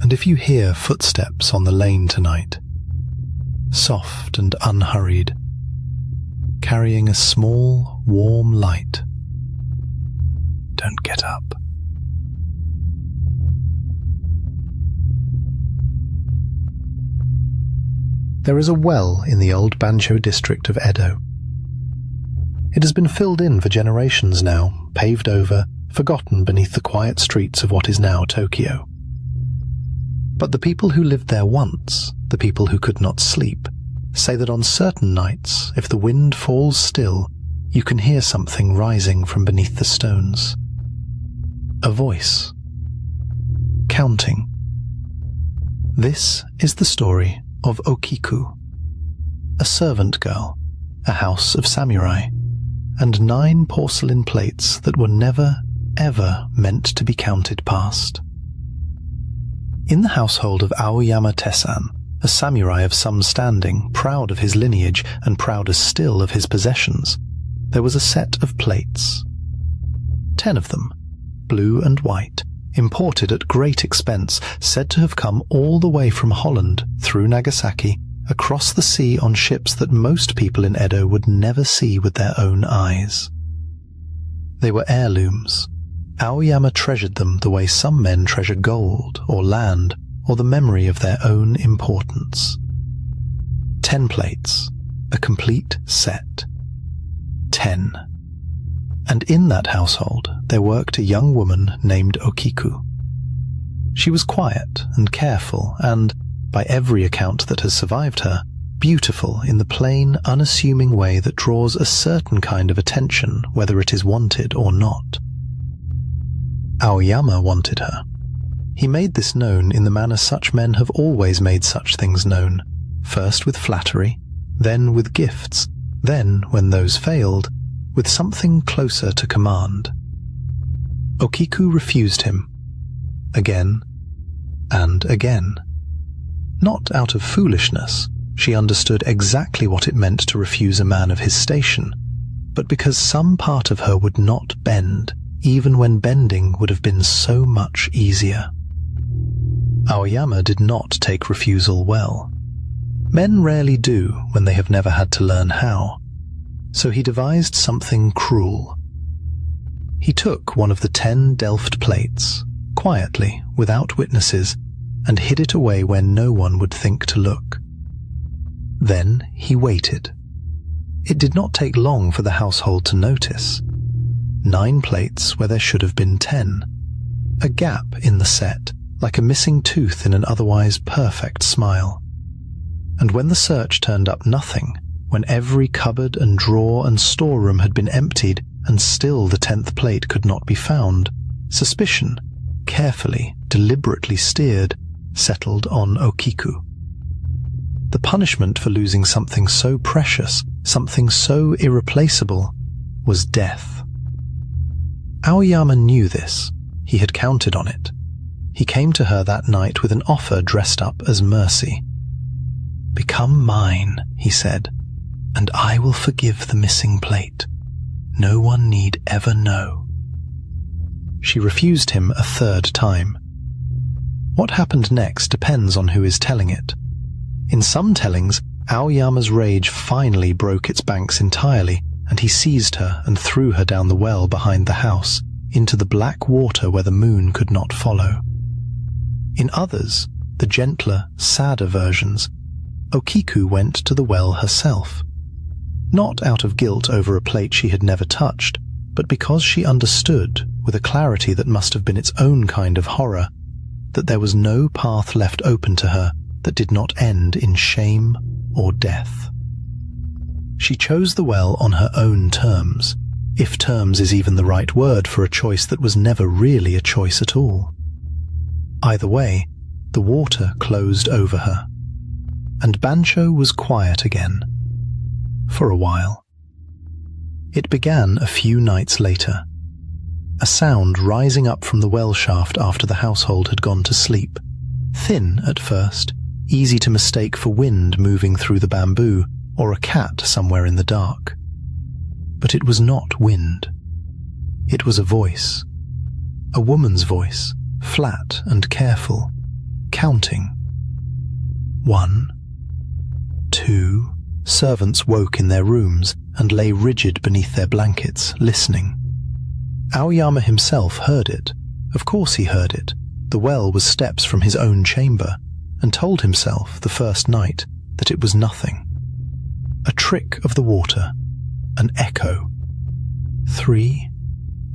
And if you hear footsteps on the lane tonight, soft and unhurried, carrying a small, warm light, don't get up. There is a well in the old Bancho district of Edo. It has been filled in for generations now, paved over, forgotten beneath the quiet streets of what is now Tokyo. But the people who lived there once, the people who could not sleep, say that on certain nights, if the wind falls still, you can hear something rising from beneath the stones. A voice. Counting. This is the story of Okiku, a servant girl, a house of samurai, and 9 porcelain plates that were never, ever meant to be counted past. In the household of Aoyama Tessan, a samurai of some standing, proud of his lineage and prouder still of his possessions, there was a set of plates. 10 of them, blue and white, imported at great expense, said to have come all the way from Holland, through Nagasaki, across the sea on ships that most people in Edo would never see with their own eyes. They were heirlooms. Aoyama treasured them the way some men treasure gold, or land, or the memory of their own importance. 10 plates, a complete set. 10. And in that household there worked a young woman named Okiku. She was quiet and careful and, by every account that has survived her, beautiful in the plain, unassuming way that draws a certain kind of attention whether it is wanted or not. Aoyama wanted her. He made this known in the manner such men have always made such things known, first with flattery, then with gifts, then, when those failed, with something closer to command. Okiku refused him, again and again. Not out of foolishness, she understood exactly what it meant to refuse a man of his station, but because some part of her would not bend, even when bending would have been so much easier. Aoyama did not take refusal well. Men rarely do when they have never had to learn how. So he devised something cruel. He took one of the 10 Delft plates, quietly, without witnesses, and hid it away where no one would think to look. Then he waited. It did not take long for the household to notice. 9 plates where there should have been 10. A gap in the set, like a missing tooth in an otherwise perfect smile. And when the search turned up nothing, when every cupboard and drawer and storeroom had been emptied and still the 10th plate could not be found, suspicion, carefully, deliberately steered, settled on Okiku. The punishment for losing something so precious, something so irreplaceable, was death. Aoyama knew this. He had counted on it. He came to her that night with an offer dressed up as mercy. "Become mine," he said, "and I will forgive the missing plate. No one need ever know." She refused him a third time. What happened next depends on who is telling it. In some tellings, Aoyama's rage finally broke its banks entirely, and he seized her and threw her down the well behind the house, into the black water where the moon could not follow. In others, the gentler, sadder versions, Okiku went to the well herself. Not out of guilt over a plate she had never touched, but because she understood, with a clarity that must have been its own kind of horror, that there was no path left open to her that did not end in shame or death. She chose the well on her own terms, if terms is even the right word for a choice that was never really a choice at all. Either way, the water closed over her, and Bancho was quiet again. For a while. It began a few nights later. A sound rising up from the well shaft after the household had gone to sleep. Thin at first, easy to mistake for wind moving through the bamboo or a cat somewhere in the dark. But it was not wind. It was a voice. A woman's voice, flat and careful, counting. 1, 2. Servants woke in their rooms and lay rigid beneath their blankets, listening. Aoyama himself heard it. Of course he heard it. The well was steps from his own chamber, and told himself the first night that it was nothing. A trick of the water, an echo. 3,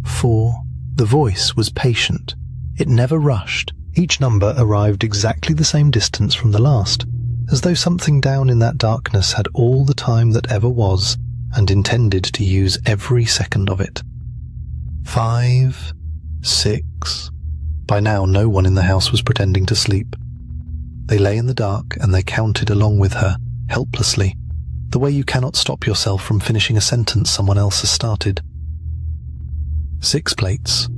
4. The voice was patient. It never rushed. Each number arrived exactly the same distance from the last, as though something down in that darkness had all the time that ever was, and intended to use every second of it. 5, 6. By now no one in the house was pretending to sleep. They lay in the dark and they counted along with her, helplessly, the way you cannot stop yourself from finishing a sentence someone else has started. 6 plates.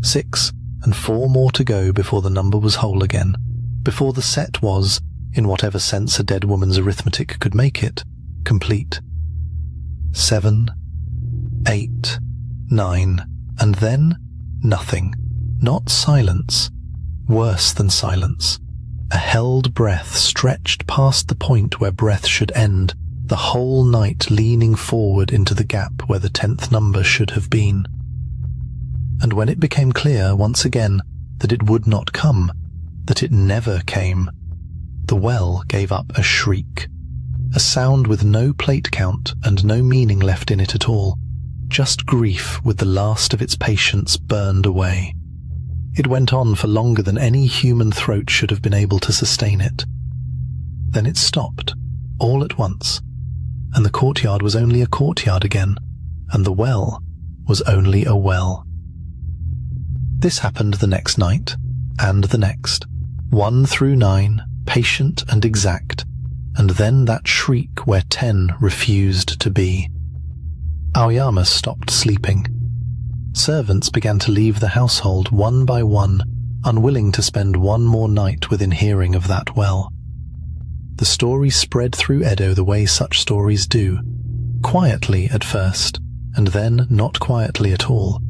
6, and 4 more to go before the number was whole again, before the set was, in whatever sense a dead woman's arithmetic could make it, complete. 7, 8, 9, and then nothing. Not silence. Worse than silence. A held breath stretched past the point where breath should end, the whole night leaning forward into the gap where the 10th number should have been. And when it became clear once again that it would not come, that it never came, the well gave up a shriek, a sound with no plate count and no meaning left in it at all, just grief with the last of its patience burned away. It went on for longer than any human throat should have been able to sustain it. Then it stopped, all at once, and the courtyard was only a courtyard again, and the well was only a well. This happened the next night, and the next, 1 through 9, patient and exact, and then that shriek where 10 refused to be. Aoyama stopped sleeping. Servants began to leave the household one by one, unwilling to spend one more night within hearing of that well. The story spread through Edo the way such stories do, quietly at first, and then not quietly at all,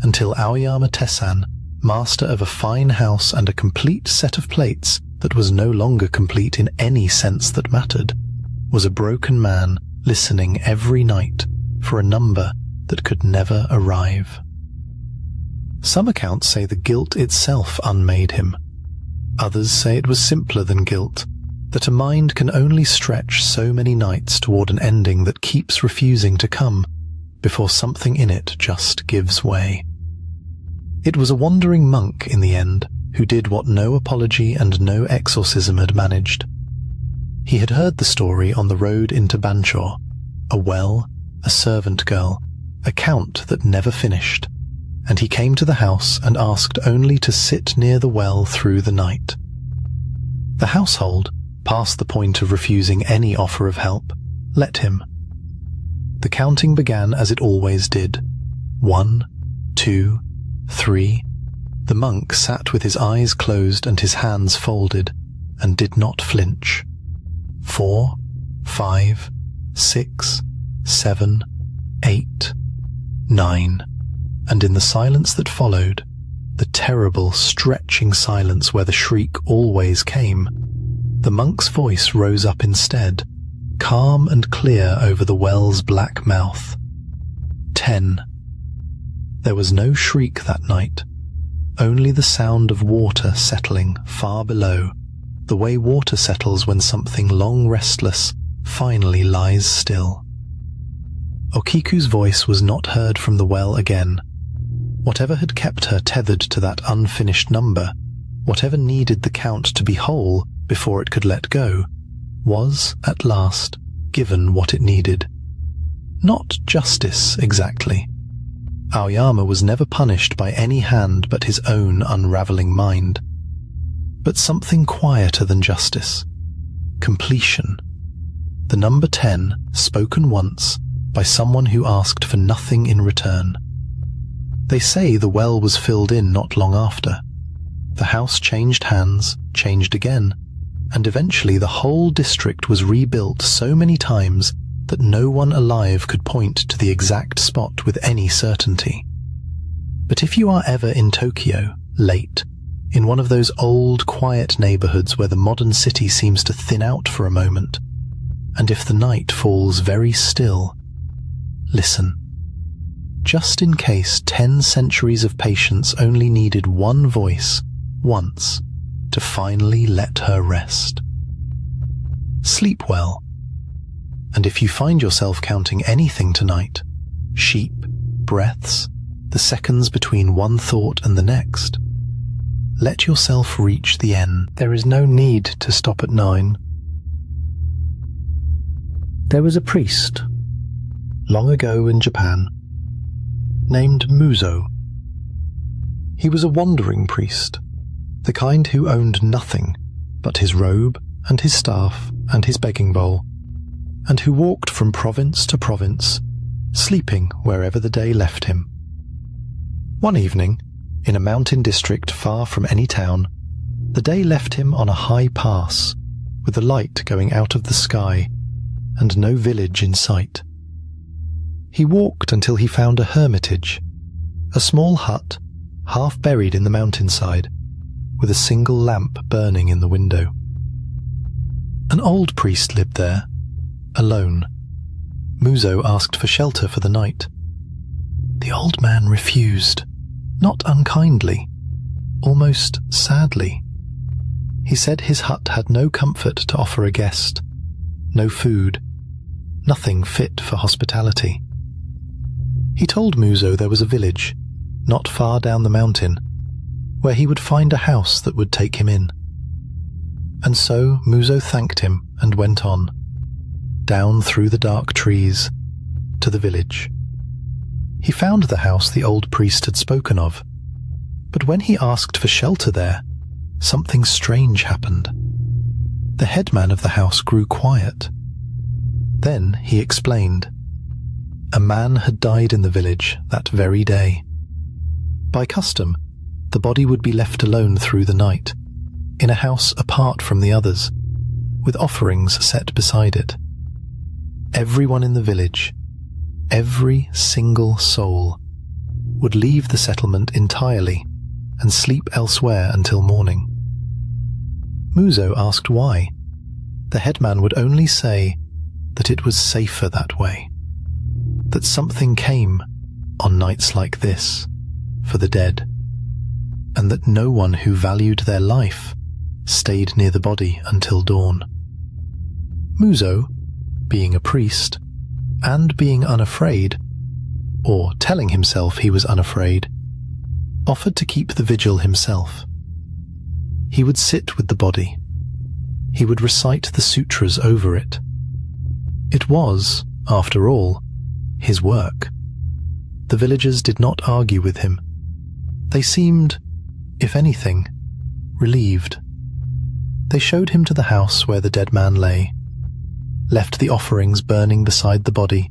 until Aoyama Tessan, master of a fine house and a complete set of plates that was no longer complete in any sense that mattered, was a broken man listening every night for a number that could never arrive. Some accounts say the guilt itself unmade him. Others say it was simpler than guilt, that a mind can only stretch so many nights toward an ending that keeps refusing to come, before something in it just gives way. It was a wandering monk in the end who did what no apology and no exorcism had managed. He had heard the story on the road into Banchor, a well, a servant girl, a count that never finished, and he came to the house and asked only to sit near the well through the night. The household, past the point of refusing any offer of help, let him. The counting began as it always did. 1, 2, 3. The monk sat with his eyes closed and his hands folded, and did not flinch. 4, 5, 6, 7, 8, 9, and in the silence that followed, the terrible, stretching silence where the shriek always came, the monk's voice rose up instead, calm and clear over the well's black mouth. 10. There was no shriek that night, only the sound of water settling far below, the way water settles when something long restless finally lies still. Okiku's voice was not heard from the well again. Whatever had kept her tethered to that unfinished number, whatever needed the count to be whole before it could let go, was, at last, given what it needed. Not justice, exactly. Aoyama was never punished by any hand but his own unravelling mind. But something quieter than justice. Completion. The number 10, spoken once, by someone who asked for nothing in return. They say the well was filled in not long after. The house changed hands, changed again, and eventually the whole district was rebuilt so many times that no one alive could point to the exact spot with any certainty. But if you are ever in Tokyo, late, in one of those old, quiet neighborhoods where the modern city seems to thin out for a moment, and if the night falls very still, listen. Just in case 10 centuries of patience only needed one voice, once, to finally let her rest. Sleep well. And if you find yourself counting anything tonight, sheep, breaths, the seconds between one thought and the next, let yourself reach the end. There is no need to stop at 9. There was a priest, long ago in Japan, named Muzo. He was a wandering priest, the kind who owned nothing but his robe and his staff and his begging bowl, and who walked from province to province, sleeping wherever the day left him. One evening, in a mountain district far from any town, the day left him on a high pass, with the light going out of the sky, and no village in sight. He walked until he found a hermitage, a small hut, half buried in the mountainside, with a single lamp burning in the window. An old priest lived there, alone. Muzo asked for shelter for the night. The old man refused, not unkindly, almost sadly. He said his hut had no comfort to offer a guest, no food, nothing fit for hospitality. He told Muzo there was a village, not far down the mountain, where he would find a house that would take him in. And so Muzo thanked him and went on, down through the dark trees, to the village. He found the house the old priest had spoken of, but when he asked for shelter there, something strange happened. The headman of the house grew quiet. Then he explained. A man had died in the village that very day. By custom, the body would be left alone through the night, in a house apart from the others, with offerings set beside it. Everyone in the village, every single soul, would leave the settlement entirely and sleep elsewhere until morning. Muzo asked why. The headman would only say that it was safer that way, that something came on nights like this for the dead, and that no one who valued their life stayed near the body until dawn. Muzo, being a priest, and being unafraid, or telling himself he was unafraid, offered to keep the vigil himself. He would sit with the body. He would recite the sutras over it. It was, after all, his work. The villagers did not argue with him. They seemed, if anything, relieved. They showed him to the house where the dead man lay, left the offerings burning beside the body,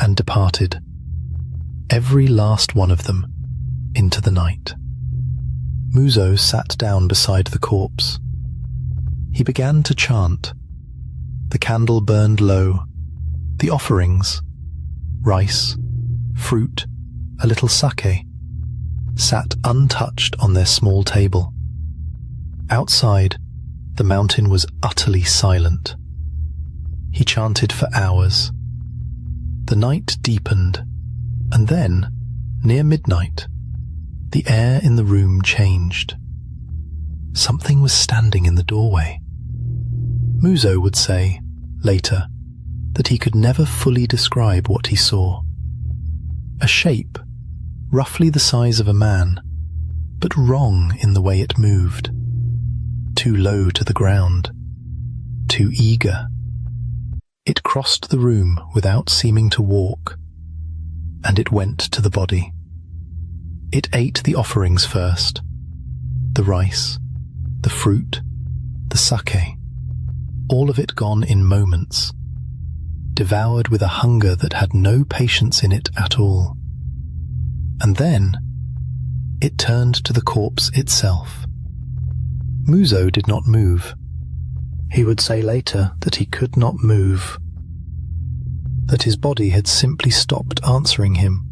and departed, every last one of them, into the night. Muso sat down beside the corpse. He began to chant. The candle burned low. The offerings, rice, fruit, a little sake, sat untouched on their small table. Outside, the mountain was utterly silent. He chanted for hours. The night deepened, and then, near midnight, the air in the room changed. Something was standing in the doorway. Muso would say, later, that he could never fully describe what he saw. A shape, roughly the size of a man, but wrong in the way it moved. Too low to the ground. Too eager. It crossed the room without seeming to walk, and it went to the body. It ate the offerings first, the rice, the fruit, the sake, all of it gone in moments, devoured with a hunger that had no patience in it at all. And then it turned to the corpse itself. Muso did not move. He would say later that he could not move, that his body had simply stopped answering him.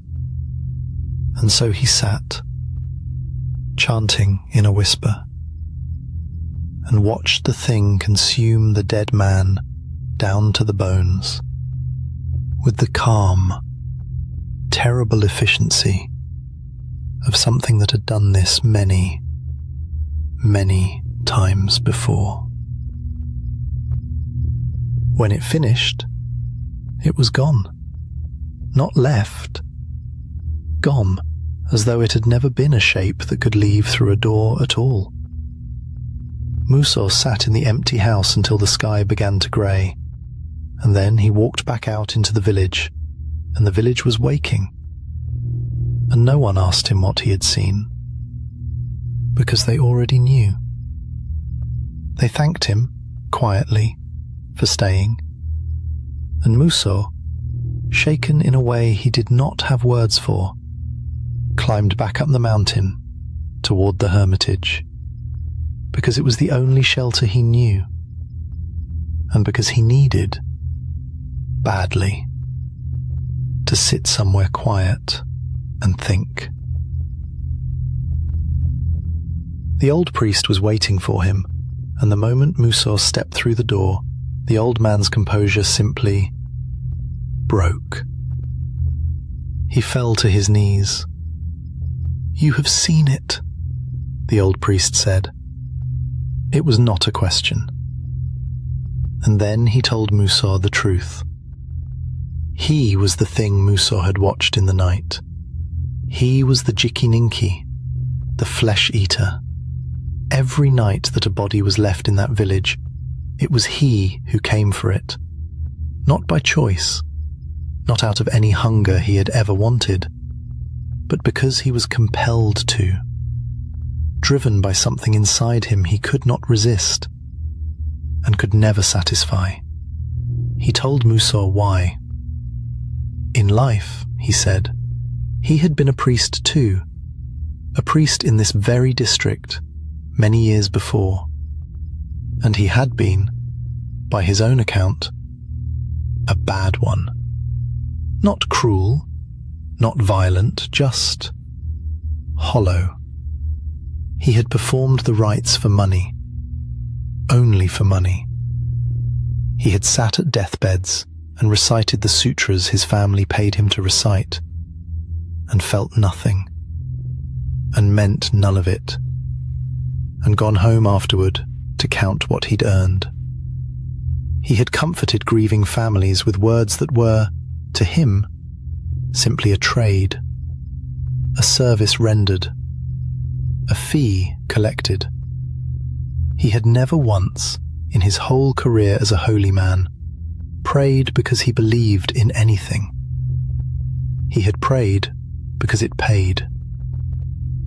And so he sat, chanting in a whisper, and watched the thing consume the dead man down to the bones, with the calm, terrible efficiency of something that had done this many, many times before. When it finished, it was gone. Not left. Gone, as though it had never been a shape that could leave through a door at all. Muso sat in the empty house until the sky began to grey, and then he walked back out into the village, and the village was waking. And no one asked him what he had seen, because they already knew. They thanked him, quietly, for staying, and Muso, shaken in a way he did not have words for, climbed back up the mountain toward the hermitage, because it was the only shelter he knew, and because he needed, badly, to sit somewhere quiet and think. The old priest was waiting for him, and the moment Muso stepped through the door, the old man's composure simply broke. He fell to his knees. "You have seen it," the old priest said. It was not a question. And then he told Muso the truth. He was the thing Muso had watched in the night. He was the Jikininki, the flesh-eater. Every night that a body was left in that village, it was he who came for it. Not by choice, not out of any hunger he had ever wanted, but because he was compelled to, driven by something inside him he could not resist, and could never satisfy. He told Muso why. In life, he said, he had been a priest too, a priest in this very district, many years before, and he had been, by his own account, a bad one. Not cruel, not violent, just hollow. He had performed the rites for money, only for money. He had sat at deathbeds and recited the sutras his family paid him to recite, and felt nothing, and meant none of it, and gone home afterward to count what he'd earned. He had comforted grieving families with words that were, to him, simply a trade, a service rendered a fee collected. He had never once, in his whole career as a holy man, prayed because he believed in anything. He had prayed because it paid.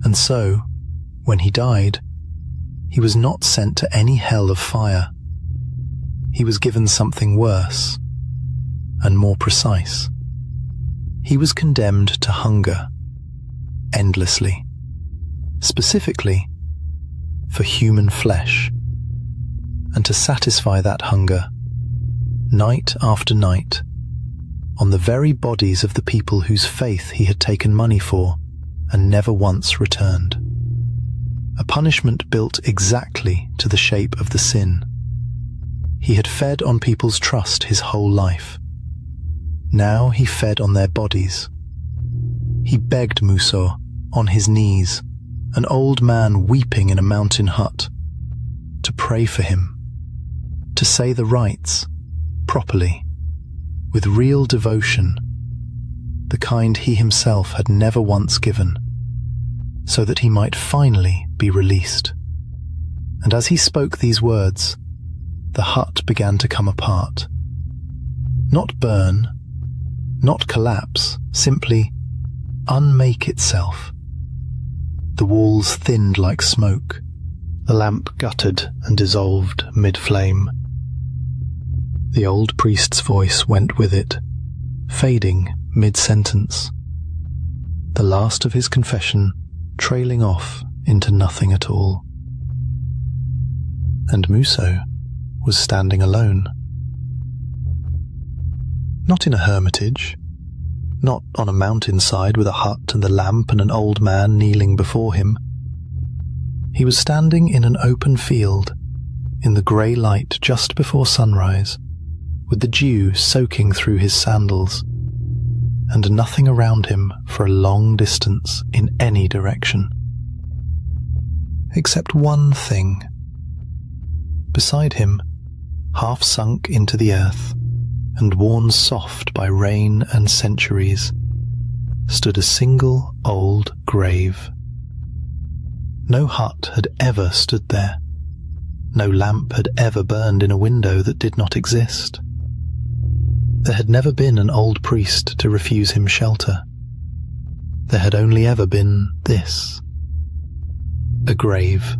And so, when he died, he was not sent to any hell of fire. He was given something worse and more precise. He was condemned to hunger, endlessly, specifically for human flesh, and to satisfy that hunger, night after night, on the very bodies of the people whose faith he had taken money for and never once returned. A punishment built exactly to the shape of the sin. He had fed on people's trust his whole life. Now he fed on their bodies. He begged Musou, on his knees, an old man weeping in a mountain hut, to pray for him, to say the rites, properly, with real devotion, the kind he himself had never once given, so that he might finally be released. And as he spoke these words, the hut began to come apart. Not burn, not collapse, simply unmake itself. The walls thinned like smoke, the lamp guttered and dissolved mid-flame. The old priest's voice went with it, fading mid-sentence, the last of his confession trailing off into nothing at all. And Musou was standing alone. Not in a hermitage, not on a mountainside with a hut and the lamp and an old man kneeling before him. He was standing in an open field, in the grey light just before sunrise, with the dew soaking through his sandals, and nothing around him for a long distance in any direction. Except one thing. Beside him, half sunk into the earth, and worn soft by rain and centuries, stood a single old grave. No hut had ever stood there. No lamp had ever burned in a window that did not exist. There had never been an old priest to refuse him shelter. There had only ever been this. A grave,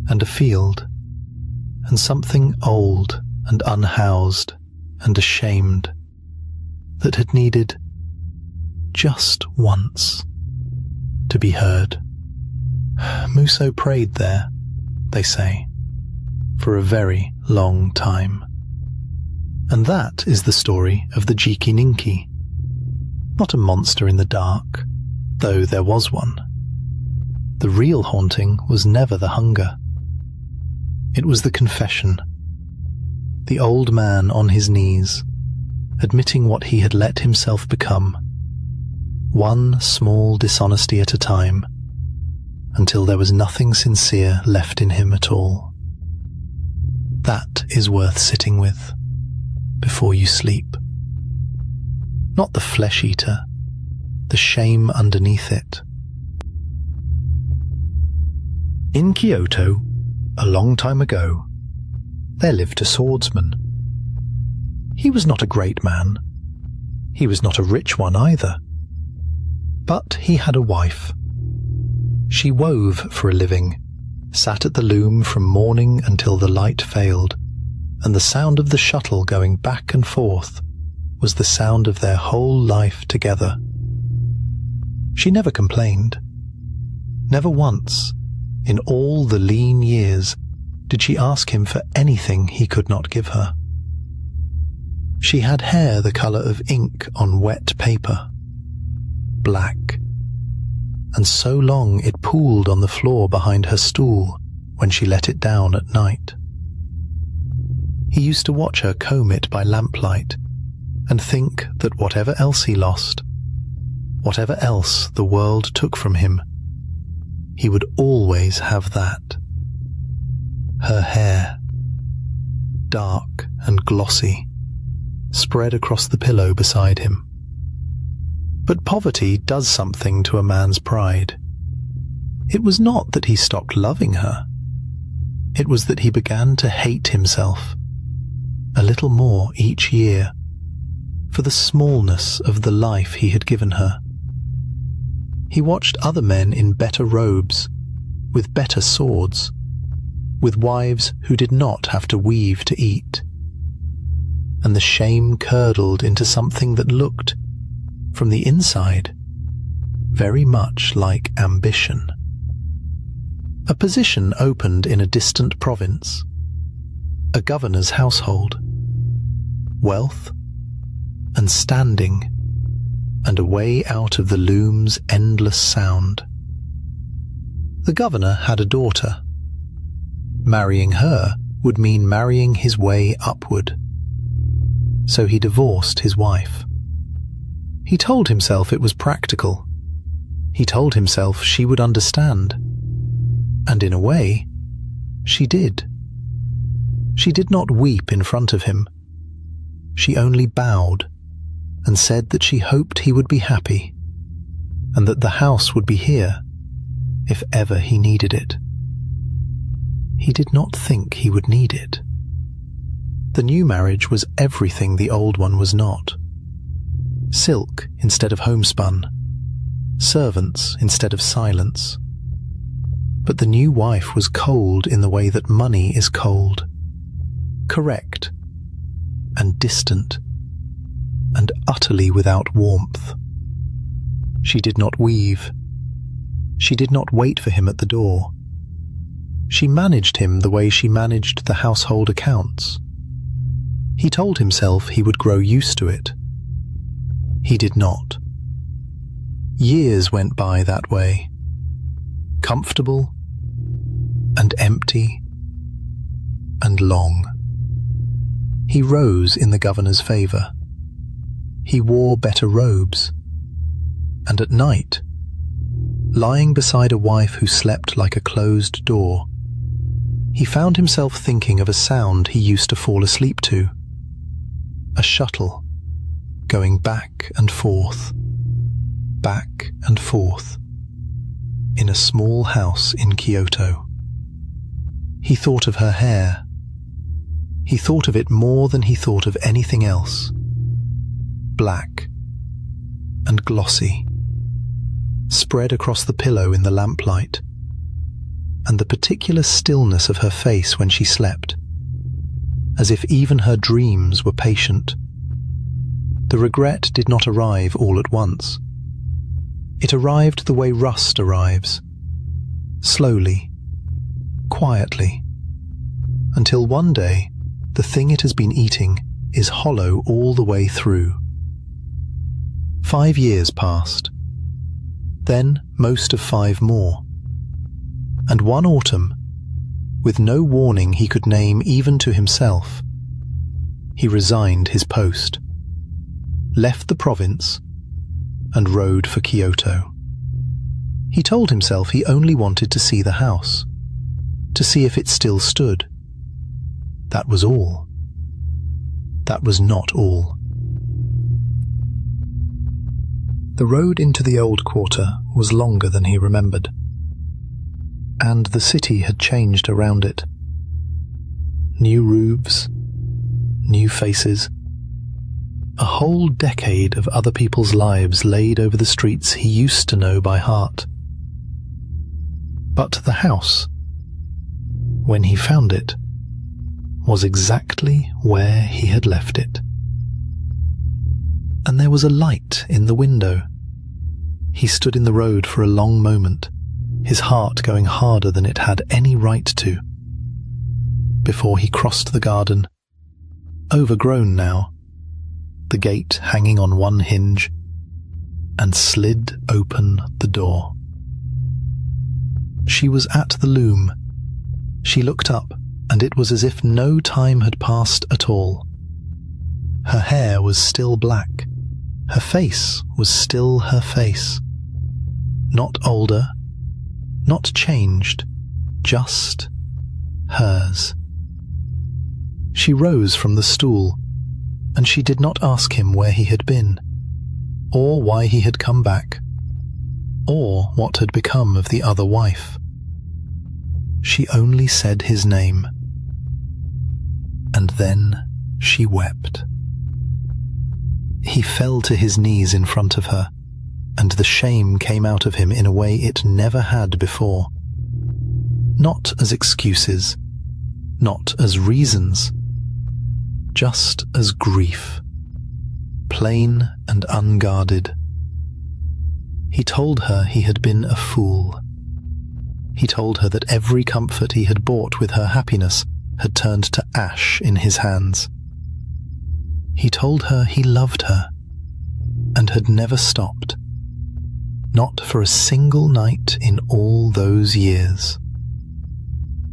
and a field, and something old and unhoused and ashamed that had needed just once to be heard. Musou prayed there, they say, for a very long time. And that is the story of the Jikininki. Not a monster in the dark, though there was one. The real haunting was never the hunger. It was the confession. The old man on his knees, admitting what he had let himself become, one small dishonesty at a time, until there was nothing sincere left in him at all. That is worth sitting with before you sleep. Not the flesh-eater, the shame underneath it. In Kyoto, a long time ago, there lived a swordsman. He was not a great man. He was not a rich one either. But he had a wife. She wove for a living, sat at the loom from morning until the light failed, and the sound of the shuttle going back and forth was the sound of their whole life together. She never complained. Never once, in all the lean years, did she ask him for anything he could not give her. She had hair the colour of ink on wet paper, black, and so long it pooled on the floor behind her stool when she let it down at night. He used to watch her comb it by lamplight and think that whatever else he lost, whatever else the world took from him, he would always have that. Her hair, dark and glossy, spread across the pillow beside him. But poverty does something to a man's pride. It was not that he stopped loving her. It was that he began to hate himself a little more each year for the smallness of the life he had given her. He watched other men in better robes, with better swords, with wives who did not have to weave to eat, and the shame curdled into something that looked, from the inside, very much like ambition. A position opened in a distant province, a governor's household, wealth and standing, and a way out of the loom's endless sound. The governor had a daughter. Marrying her would mean marrying his way upward. So he divorced his wife. He told himself it was practical. He told himself she would understand. And in a way, she did. She did not weep in front of him. She only bowed and said that she hoped he would be happy, and that the house would be here if ever he needed it. He did not think he would need it. The new marriage was everything the old one was not. Silk instead of homespun, servants instead of silence. But the new wife was cold in the way that money is cold, correct, and distant, and utterly without warmth. She did not weave. She did not wait for him at the door. She managed him the way she managed the household accounts. He told himself he would grow used to it. He did not. Years went by that way, comfortable and empty and long. He rose in the governor's favor. He wore better robes, and at night, lying beside a wife who slept like a closed door, he found himself thinking of a sound he used to fall asleep to. A shuttle going back and forth, in a small house in Kyoto. He thought of her hair. He thought of it more than he thought of anything else. Black and glossy, spread across the pillow in the lamplight, and the particular stillness of her face when she slept, as if even her dreams were patient. The regret did not arrive all at once. It arrived the way rust arrives, slowly, quietly, until one day the thing it has been eating is hollow all the way through. 5 years passed, then most of 5 more, and one autumn, with no warning he could name even to himself, he resigned his post, left the province, and rode for Kyoto. He told himself he only wanted to see the house, to see if it still stood. That was all. That was not all. The road into the old quarter was longer than he remembered, and the city had changed around it. New roofs, new faces, a whole decade of other people's lives laid over the streets he used to know by heart. But the house, when he found it, was exactly where he had left it. And there was a light in the window. He stood in the road for a long moment, his heart going harder than it had any right to, before he crossed the garden, overgrown now, the gate hanging on one hinge, and slid open the door. She was at the loom. She looked up, and it was as if no time had passed at all. Her hair was still black. Her face was still her face. Not older, not changed, just hers. She rose from the stool, and she did not ask him where he had been, or why he had come back, or what had become of the other wife. She only said his name, and then she wept. He fell to his knees in front of her, and the shame came out of him in a way it never had before. Not as excuses, not as reasons, just as grief, plain and unguarded. He told her he had been a fool. He told her that every comfort he had bought with her happiness had turned to ash in his hands. He told her he loved her, and had never stopped, not for a single night in all those years.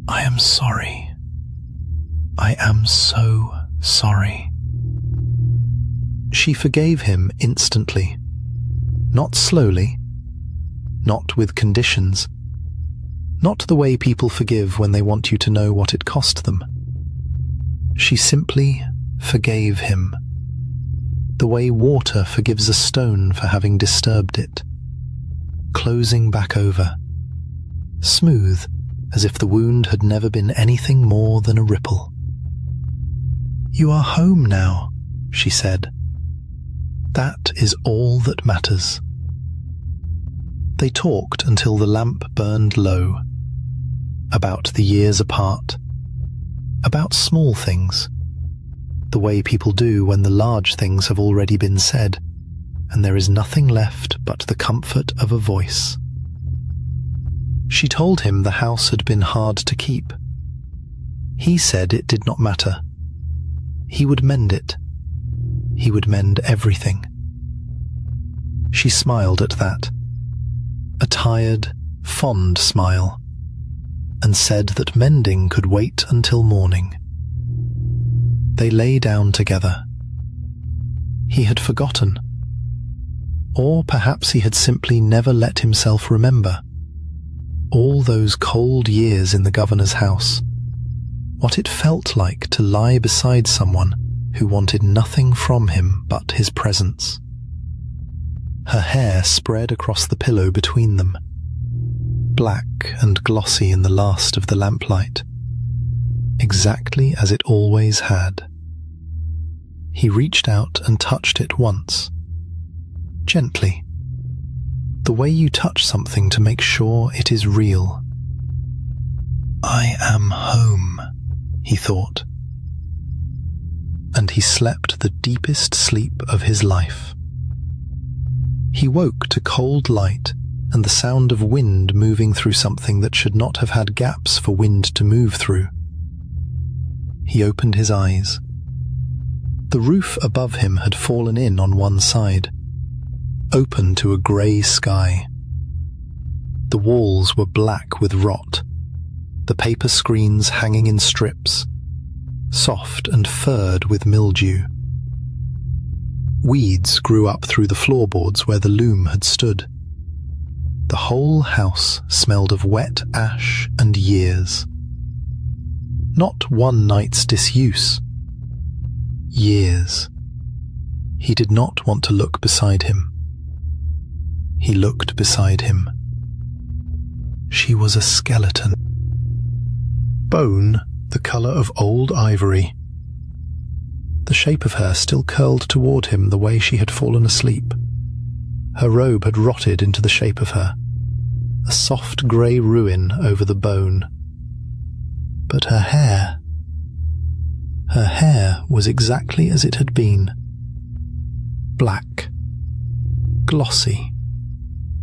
I am sorry. I am so sorry. She forgave him instantly, not slowly, not with conditions, not the way people forgive when they want you to know what it cost them. She simply forgave him, the way water forgives a stone for having disturbed it, closing back over, smooth as if the wound had never been anything more than a ripple. "You are home now," she said. "That is all that matters." They talked until the lamp burned low, about the years apart, about small things, the way people do when the large things have already been said, and there is nothing left but the comfort of a voice. She told him the house had been hard to keep. He said it did not matter. He would mend it. He would mend everything. She smiled at that, a tired, fond smile, and said that mending could wait until morning. They lay down together. He had forgotten. Or perhaps he had simply never let himself remember. All those cold years in the governor's house. What it felt like to lie beside someone who wanted nothing from him but his presence. Her hair spread across the pillow between them, black and glossy in the last of the lamplight, exactly as it always had. He reached out and touched it once, gently, the way you touch something to make sure it is real. I am home, he thought, and he slept the deepest sleep of his life. He woke to cold light and the sound of wind moving through something that should not have had gaps for wind to move through. He opened his eyes. The roof above him had fallen in on one side, open to a grey sky. The walls were black with rot, the paper screens hanging in strips, soft and furred with mildew. Weeds grew up through the floorboards where the loom had stood. The whole house smelled of wet ash and years. Not one night's disuse. Years. He did not want to look beside him. He looked beside him. She was a skeleton. Bone the colour of old ivory. The shape of her still curled toward him the way she had fallen asleep. Her robe had rotted into the shape of her, a soft grey ruin over the bone. But her hair was exactly as it had been. Black, glossy,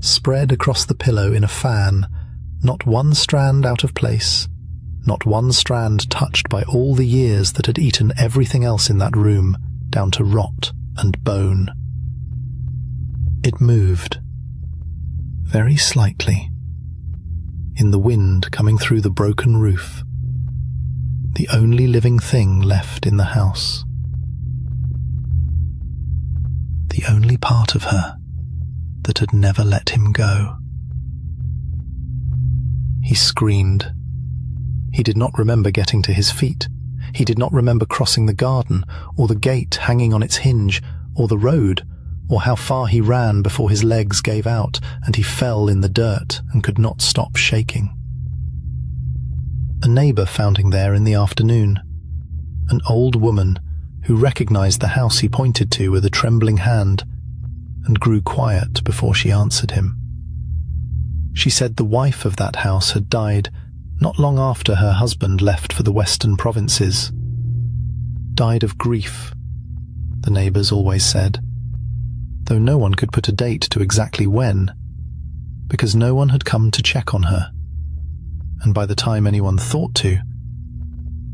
spread across the pillow in a fan, not one strand out of place, not one strand touched by all the years that had eaten everything else in that room, down to rot and bone. It moved, very slightly, in the wind coming through the broken roof, the only living thing left in the house. The only part of her that had never let him go. He screamed. He did not remember getting to his feet. He did not remember crossing the garden, or the gate hanging on its hinge, or the road, or how far he ran before his legs gave out and he fell in the dirt and could not stop shaking. A neighbour found him there in the afternoon, an old woman who recognized the house he pointed to with a trembling hand and grew quiet before she answered him. She said the wife of that house had died not long after her husband left for the western provinces. Died of grief, the neighbours always said, though no one could put a date to exactly when, because no one had come to check on her, and by the time anyone thought to,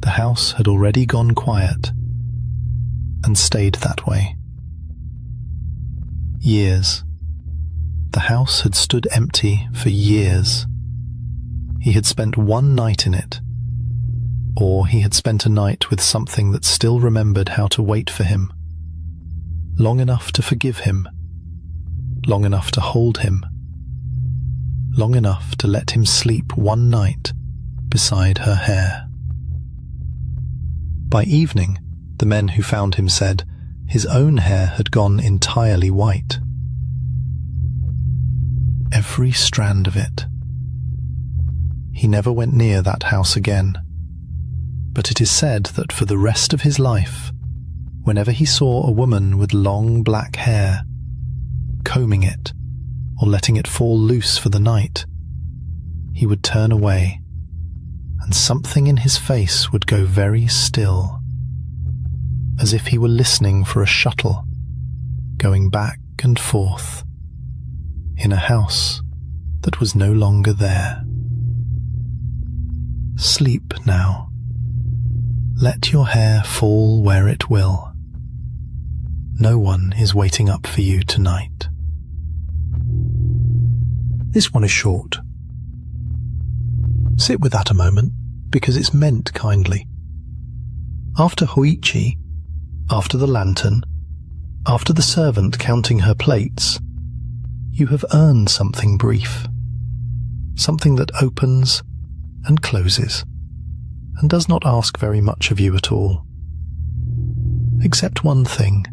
the house had already gone quiet and stayed that way. Years. The house had stood empty for years. He had spent one night in it, or he had spent a night with something that still remembered how to wait for him, long enough to forgive him, long enough to hold him, long enough to let him sleep one night beside her hair. By evening, the men who found him said his own hair had gone entirely white. Every strand of it. He never went near that house again, but it is said that for the rest of his life, whenever he saw a woman with long black hair, combing it or letting it fall loose for the night, he would turn away, and something in his face would go very still, as if he were listening for a shuttle going back and forth in a house that was no longer there. Sleep now. Let your hair fall where it will. No one is waiting up for you tonight. This one is short. Sit with that a moment, because it's meant kindly. After Hoichi, after the lantern, after the servant counting her plates, you have earned something brief, something that opens and closes, and does not ask very much of you at all. Except one thing.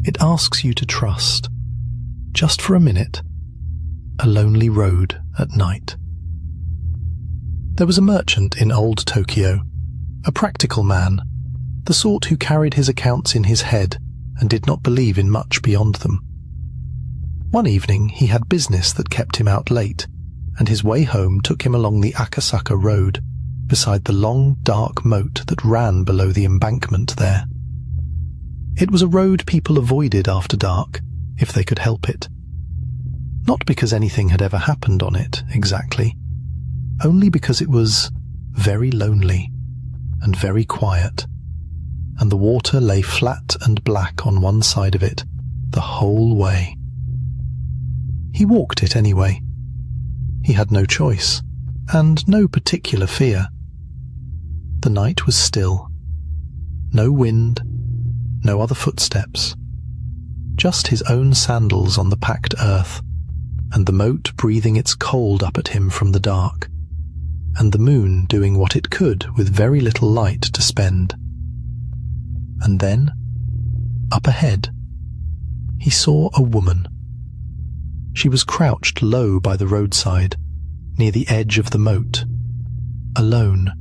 It asks you to trust, just for a minute, a lonely road at night. There was a merchant in old Tokyo, a practical man, the sort who carried his accounts in his head and did not believe in much beyond them. One evening he had business that kept him out late, and his way home took him along the Akasaka Road, beside the long, dark moat that ran below the embankment there. It was a road people avoided after dark, if they could help it. Not because anything had ever happened on it, exactly, only because it was very lonely and very quiet, and the water lay flat and black on one side of it the whole way. He walked it anyway. He had no choice, and no particular fear. The night was still. No wind, no other footsteps. Just his own sandals on the packed earth, and the moat breathing its cold up at him from the dark, and the moon doing what it could with very little light to spend. And then, up ahead, he saw a woman. She was crouched low by the roadside, near the edge of the moat, alone,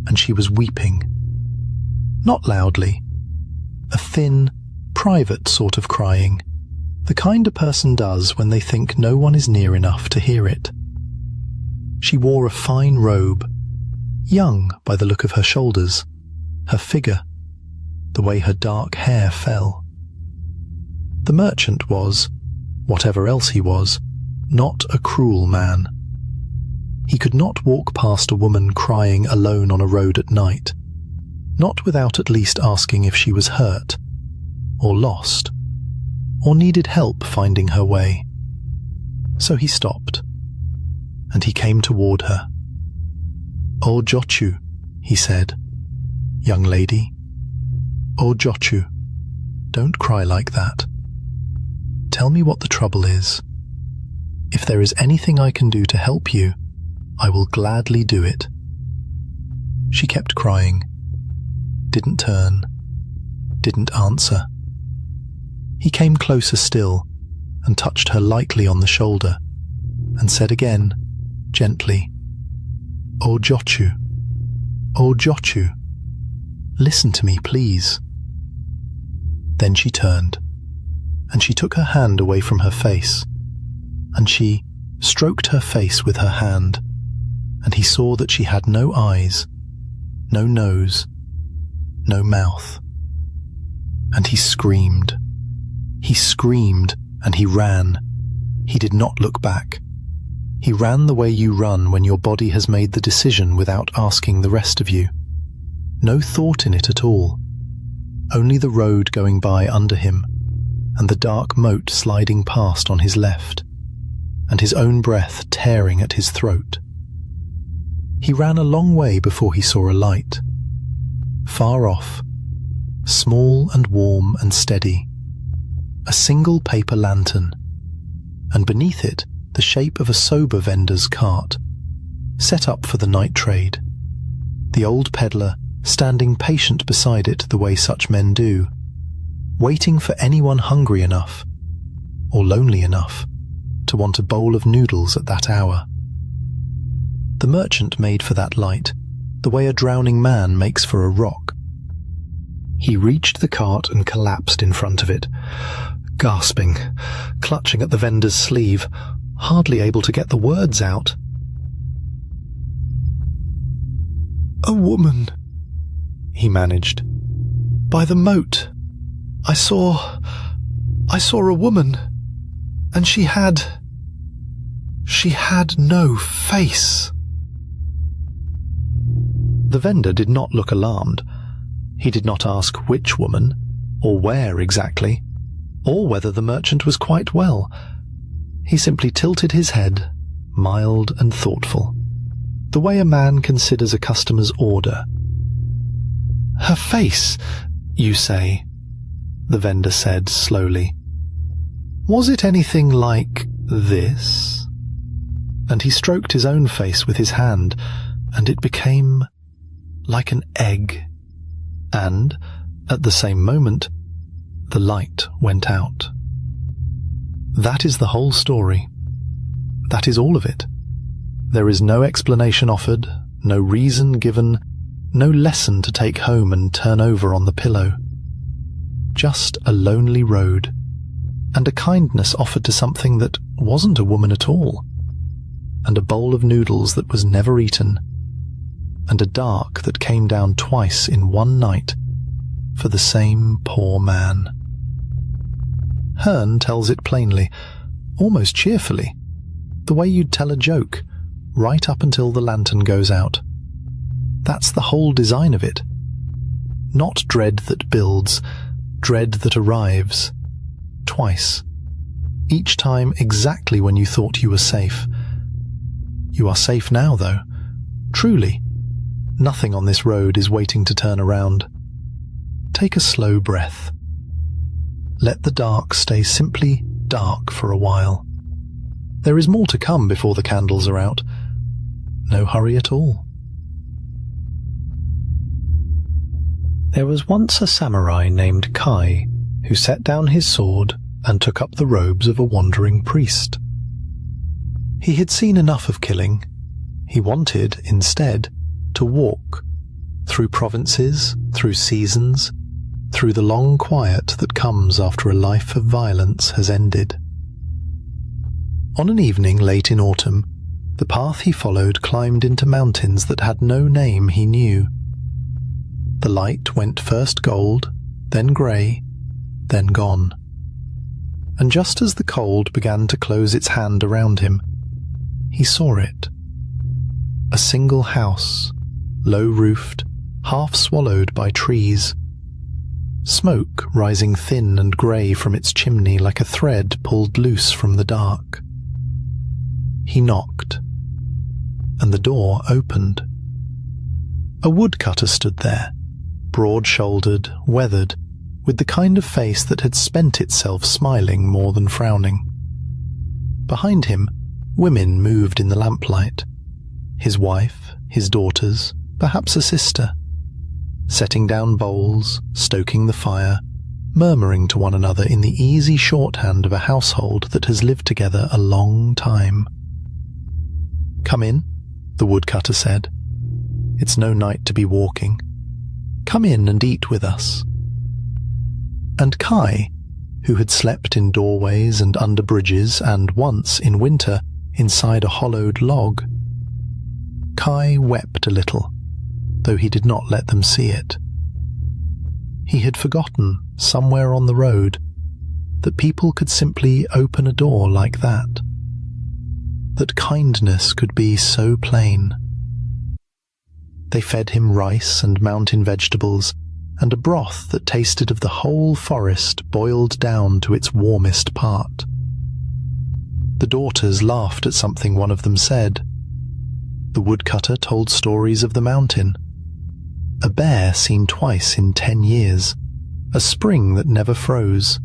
and she was weeping. Not loudly, a thin, private sort of crying, the kind a person does when they think no one is near enough to hear it. She wore a fine robe, young by the look of her shoulders, her figure, the way her dark hair fell. The merchant was, whatever else he was, not a cruel man. He could not walk past a woman crying alone on a road at night, not without at least asking if she was hurt, or lost, or needed help finding her way. So he stopped, and he came toward her. "O Jochu," he said. "Young lady, O Jochu, don't cry like that. Tell me what the trouble is. If there is anything I can do to help you, I will gladly do it." She kept crying, didn't turn, didn't answer. He came closer still and touched her lightly on the shoulder and said again, gently, "O Jochu, O Jochu, listen to me, please." Then she turned, and she took her hand away from her face, and she stroked her face with her hand, and he saw that she had no eyes, no nose, no mouth. And he screamed. He screamed, and he ran. He did not look back. He ran the way you run when your body has made the decision without asking the rest of you. No thought in it at all. Only the road going by under him, and the dark moat sliding past on his left, and his own breath tearing at his throat. He ran a long way before he saw a light. Far off, small and warm and steady, a single paper lantern, and beneath it the shape of a soba vendor's cart, set up for the night trade, the old peddler standing patient beside it the way such men do, waiting for anyone hungry enough, or lonely enough, to want a bowl of noodles at that hour. The merchant made for that light, the way a drowning man makes for a rock. He reached the cart and collapsed in front of it, gasping, clutching at the vendor's sleeve, hardly able to get the words out. "A woman," he managed. "By the moat. I saw a woman, and she had no face." The vendor did not look alarmed. He did not ask which woman, or where exactly, or whether the merchant was quite well. He simply tilted his head, mild and thoughtful, the way a man considers a customer's order. "Her face, you say?" the vendor said slowly. "Was it anything like this?" And he stroked his own face with his hand, and it became like an egg. And, at the same moment, the light went out. That is the whole story. That is all of it. There is no explanation offered, no reason given, no lesson to take home and turn over on the pillow. Just a lonely road, and a kindness offered to something that wasn't a woman at all, and a bowl of noodles that was never eaten, and a dark that came down twice in one night for the same poor man. Hearn tells it plainly, almost cheerfully, the way you'd tell a joke, right up until the lantern goes out. That's the whole design of it. Not dread that builds, dread that arrives. Twice. Each time exactly when you thought you were safe. You are safe now, though. Truly. Nothing on this road is waiting to turn around. Take a slow breath. Let the dark stay simply dark for a while. There is more to come before the candles are out. No hurry at all. There was once a samurai named Kai who set down his sword and took up the robes of a wandering priest. He had seen enough of killing. He wanted, instead, to walk through provinces, through seasons, through the long quiet that comes after a life of violence has ended. On an evening late in autumn, the path he followed climbed into mountains that had no name he knew. The light went first gold, then grey, then gone. And just as the cold began to close its hand around him, he saw it. A single house, low-roofed, half-swallowed by trees. Smoke rising thin and grey from its chimney like a thread pulled loose from the dark. He knocked, and the door opened. A woodcutter stood there, broad-shouldered, weathered, with the kind of face that had spent itself smiling more than frowning. Behind him, women moved in the lamplight. His wife, his daughters, perhaps a sister, setting down bowls, stoking the fire, murmuring to one another in the easy shorthand of a household that has lived together a long time. "Come in," the woodcutter said. "It's no night to be walking. Come in and eat with us." And Kai, who had slept in doorways and under bridges and once, in winter, inside a hollowed log, Kai wept a little, though he did not let them see it. He had forgotten, somewhere on the road, that people could simply open a door like that, that kindness could be so plain. They fed him rice and mountain vegetables, and a broth that tasted of the whole forest boiled down to its warmest part. The daughters laughed at something one of them said. The woodcutter told stories of the mountain. A bear seen twice in 10 years, a spring that never froze,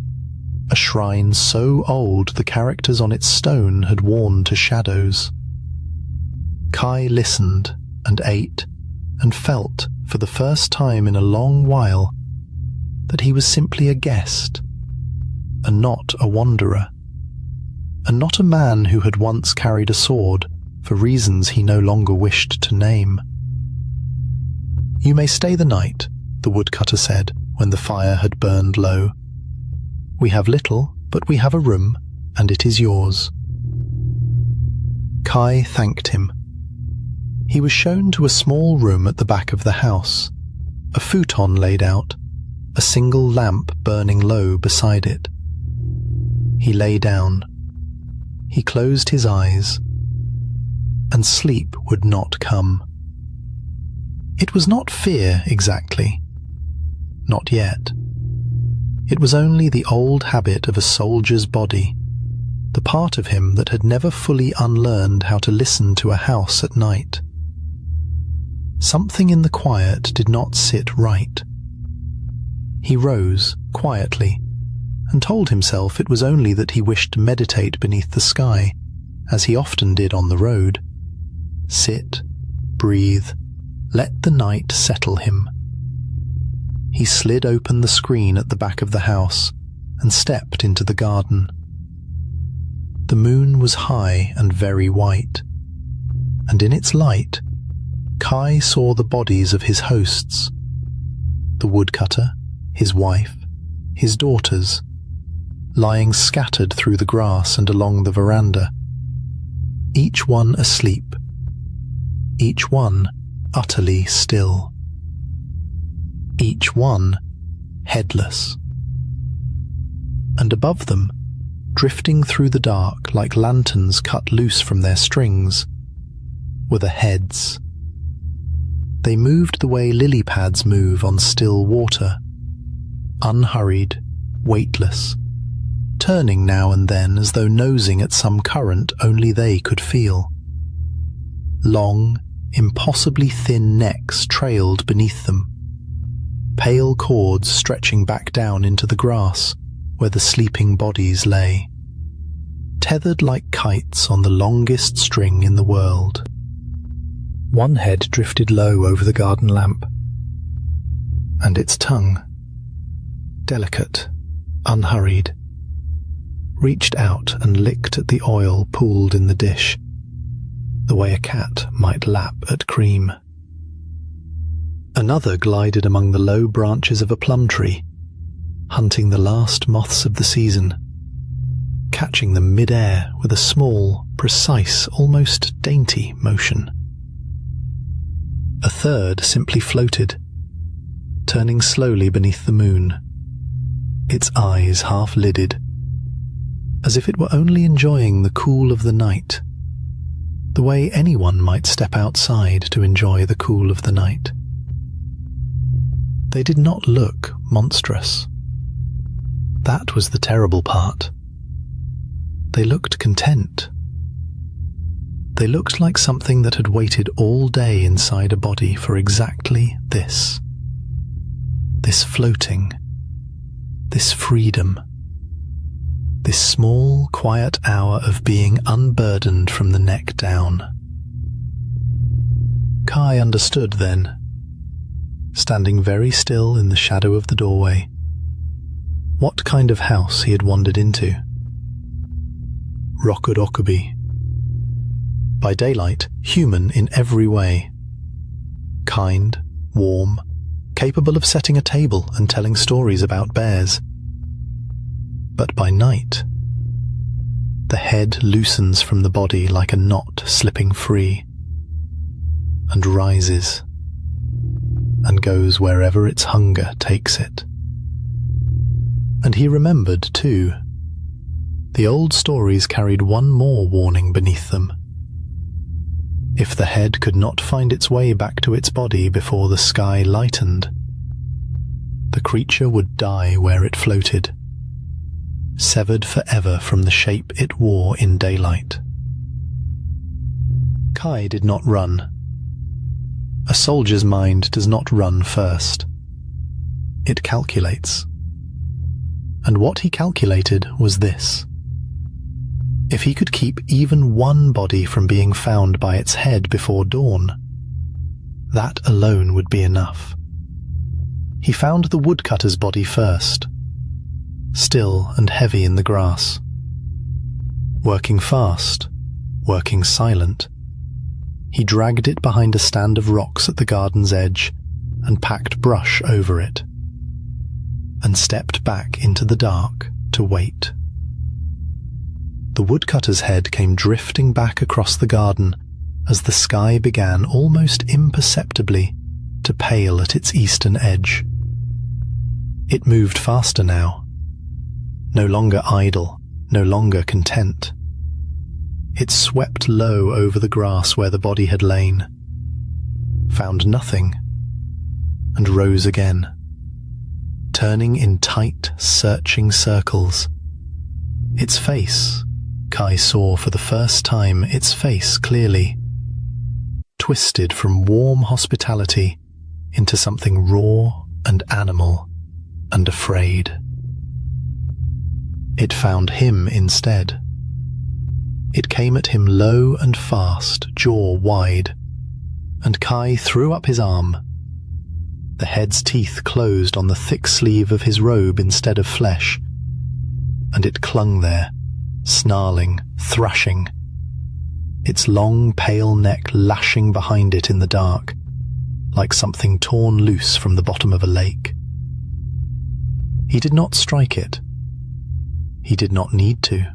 a shrine so old the characters on its stone had worn to shadows. Kai listened and ate and felt, for the first time in a long while, that he was simply a guest, and not a wanderer, and not a man who had once carried a sword for reasons he no longer wished to name. "You may stay the night," the woodcutter said when the fire had burned low. "We have little, but we have a room, and it is yours." Kai thanked him. He was shown to a small room at the back of the house, a futon laid out, a single lamp burning low beside it. He lay down. He closed his eyes, and sleep would not come. It was not fear exactly. Not yet. It was only the old habit of a soldier's body, the part of him that had never fully unlearned how to listen to a house at night. Something in the quiet did not sit right. He rose, quietly, and told himself it was only that he wished to meditate beneath the sky, as he often did on the road. Sit, breathe, let the night settle him. He slid open the screen at the back of the house and stepped into the garden. The moon was high and very white, and in its light, Kai saw the bodies of his hosts, the woodcutter, his wife, his daughters, lying scattered through the grass and along the veranda, each one asleep, each one utterly still, each one headless. And above them, drifting through the dark like lanterns cut loose from their strings, were the heads. They moved the way lily pads move on still water, unhurried, weightless, turning now and then as though nosing at some current only they could feel. Long, impossibly thin necks trailed beneath them, pale cords stretching back down into the grass where the sleeping bodies lay, tethered like kites on the longest string in the world. One head drifted low over the garden lamp, and its tongue, delicate, unhurried, reached out and licked at the oil pooled in the dish, the way a cat might lap at cream. Another glided among the low branches of a plum tree, hunting the last moths of the season, catching them mid-air with a small, precise, almost dainty motion. A third simply floated, turning slowly beneath the moon, its eyes half-lidded, as if it were only enjoying the cool of the night, the way anyone might step outside to enjoy the cool of the night. They did not look monstrous. That was the terrible part. They looked content. They looked like something that had waited all day inside a body for exactly this. This floating, this freedom, this small, quiet hour of being unburdened from the neck down. Kai understood then, standing very still in the shadow of the doorway, what kind of house he had wandered into. Rokurokubi. By daylight, human in every way. Kind, warm, capable of setting a table and telling stories about bears. But by night, the head loosens from the body like a knot slipping free, and rises, and goes wherever its hunger takes it. And he remembered, too. The old stories carried one more warning beneath them. If the head could not find its way back to its body before the sky lightened, the creature would die where it floated, severed forever from the shape it wore in daylight. Kai did not run. A soldier's mind does not run first. It calculates. And what he calculated was this. If he could keep even one body from being found by its head before dawn, that alone would be enough. He found the woodcutter's body first, still and heavy in the grass. Working fast, working silent, he dragged it behind a stand of rocks at the garden's edge and packed brush over it, and stepped back into the dark to wait. The woodcutter's head came drifting back across the garden as the sky began almost imperceptibly to pale at its eastern edge. It moved faster now, no longer idle, no longer content. It swept low over the grass where the body had lain, found nothing, and rose again, turning in tight, searching circles. Its face, Kai saw for the first time its face clearly, twisted from warm hospitality into something raw and animal and afraid. It found him instead. It came at him low and fast, jaw wide, and Kai threw up his arm. The head's teeth closed on the thick sleeve of his robe instead of flesh, and it clung there, snarling, thrashing, its long pale neck lashing behind it in the dark, like something torn loose from the bottom of a lake. He did not strike it. He did not need to.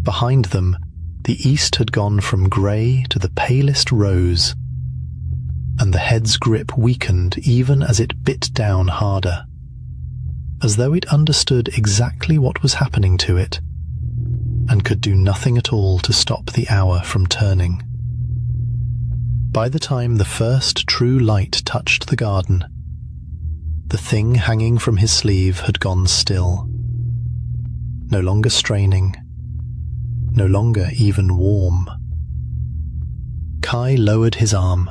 Behind them, the east had gone from grey to the palest rose, and the head's grip weakened even as it bit down harder, as though it understood exactly what was happening to it, and could do nothing at all to stop the hour from turning. By the time the first true light touched the garden, the thing hanging from his sleeve had gone still, no longer straining, no longer even warm. Kai lowered his arm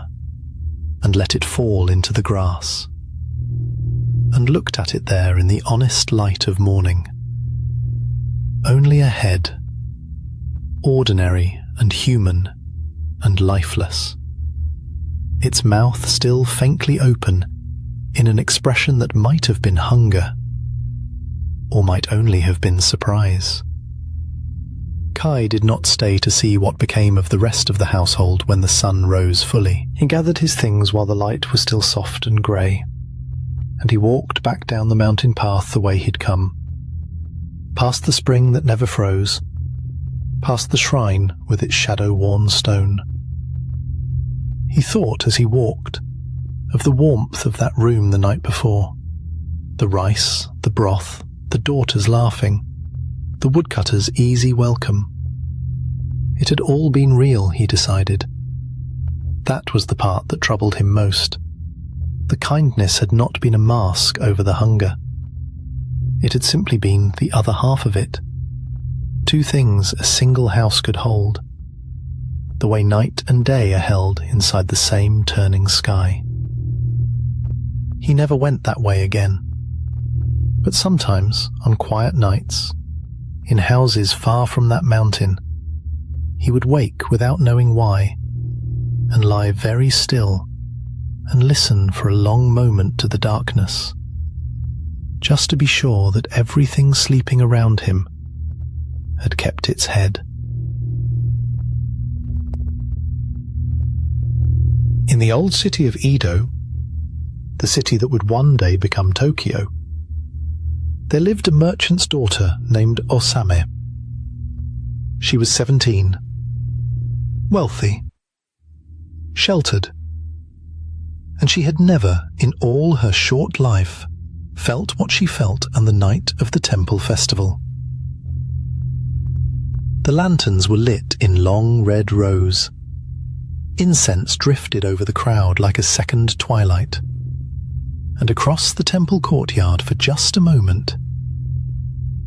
and let it fall into the grass, and looked at it there in the honest light of morning. Only a head, ordinary and human and lifeless, its mouth still faintly open in an expression that might have been hunger, or might only have been surprise. Kai did not stay to see what became of the rest of the household when the sun rose fully. He gathered his things while the light was still soft and grey, and he walked back down the mountain path the way he'd come, past the spring that never froze, past the shrine with its shadow-worn stone. He thought as he walked of the warmth of that room the night before, the rice, the broth, the daughters laughing, the woodcutter's easy welcome. It had all been real, he decided. That was the part that troubled him most. The kindness had not been a mask over the hunger. It had simply been the other half of it. Two things a single house could hold, the way night and day are held inside the same turning sky. He never went that way again. But sometimes, on quiet nights, in houses far from that mountain, he would wake without knowing why, and lie very still and listen for a long moment to the darkness, just to be sure that everything sleeping around him had kept its head. In the old city of Edo, the city that would one day become Tokyo, there lived a merchant's daughter named Osame. She was 17, wealthy, sheltered, and she had never, in all her short life, felt what she felt on the night of the temple festival. The lanterns were lit in long red rows. Incense drifted over the crowd like a second twilight. And across the temple courtyard for just a moment,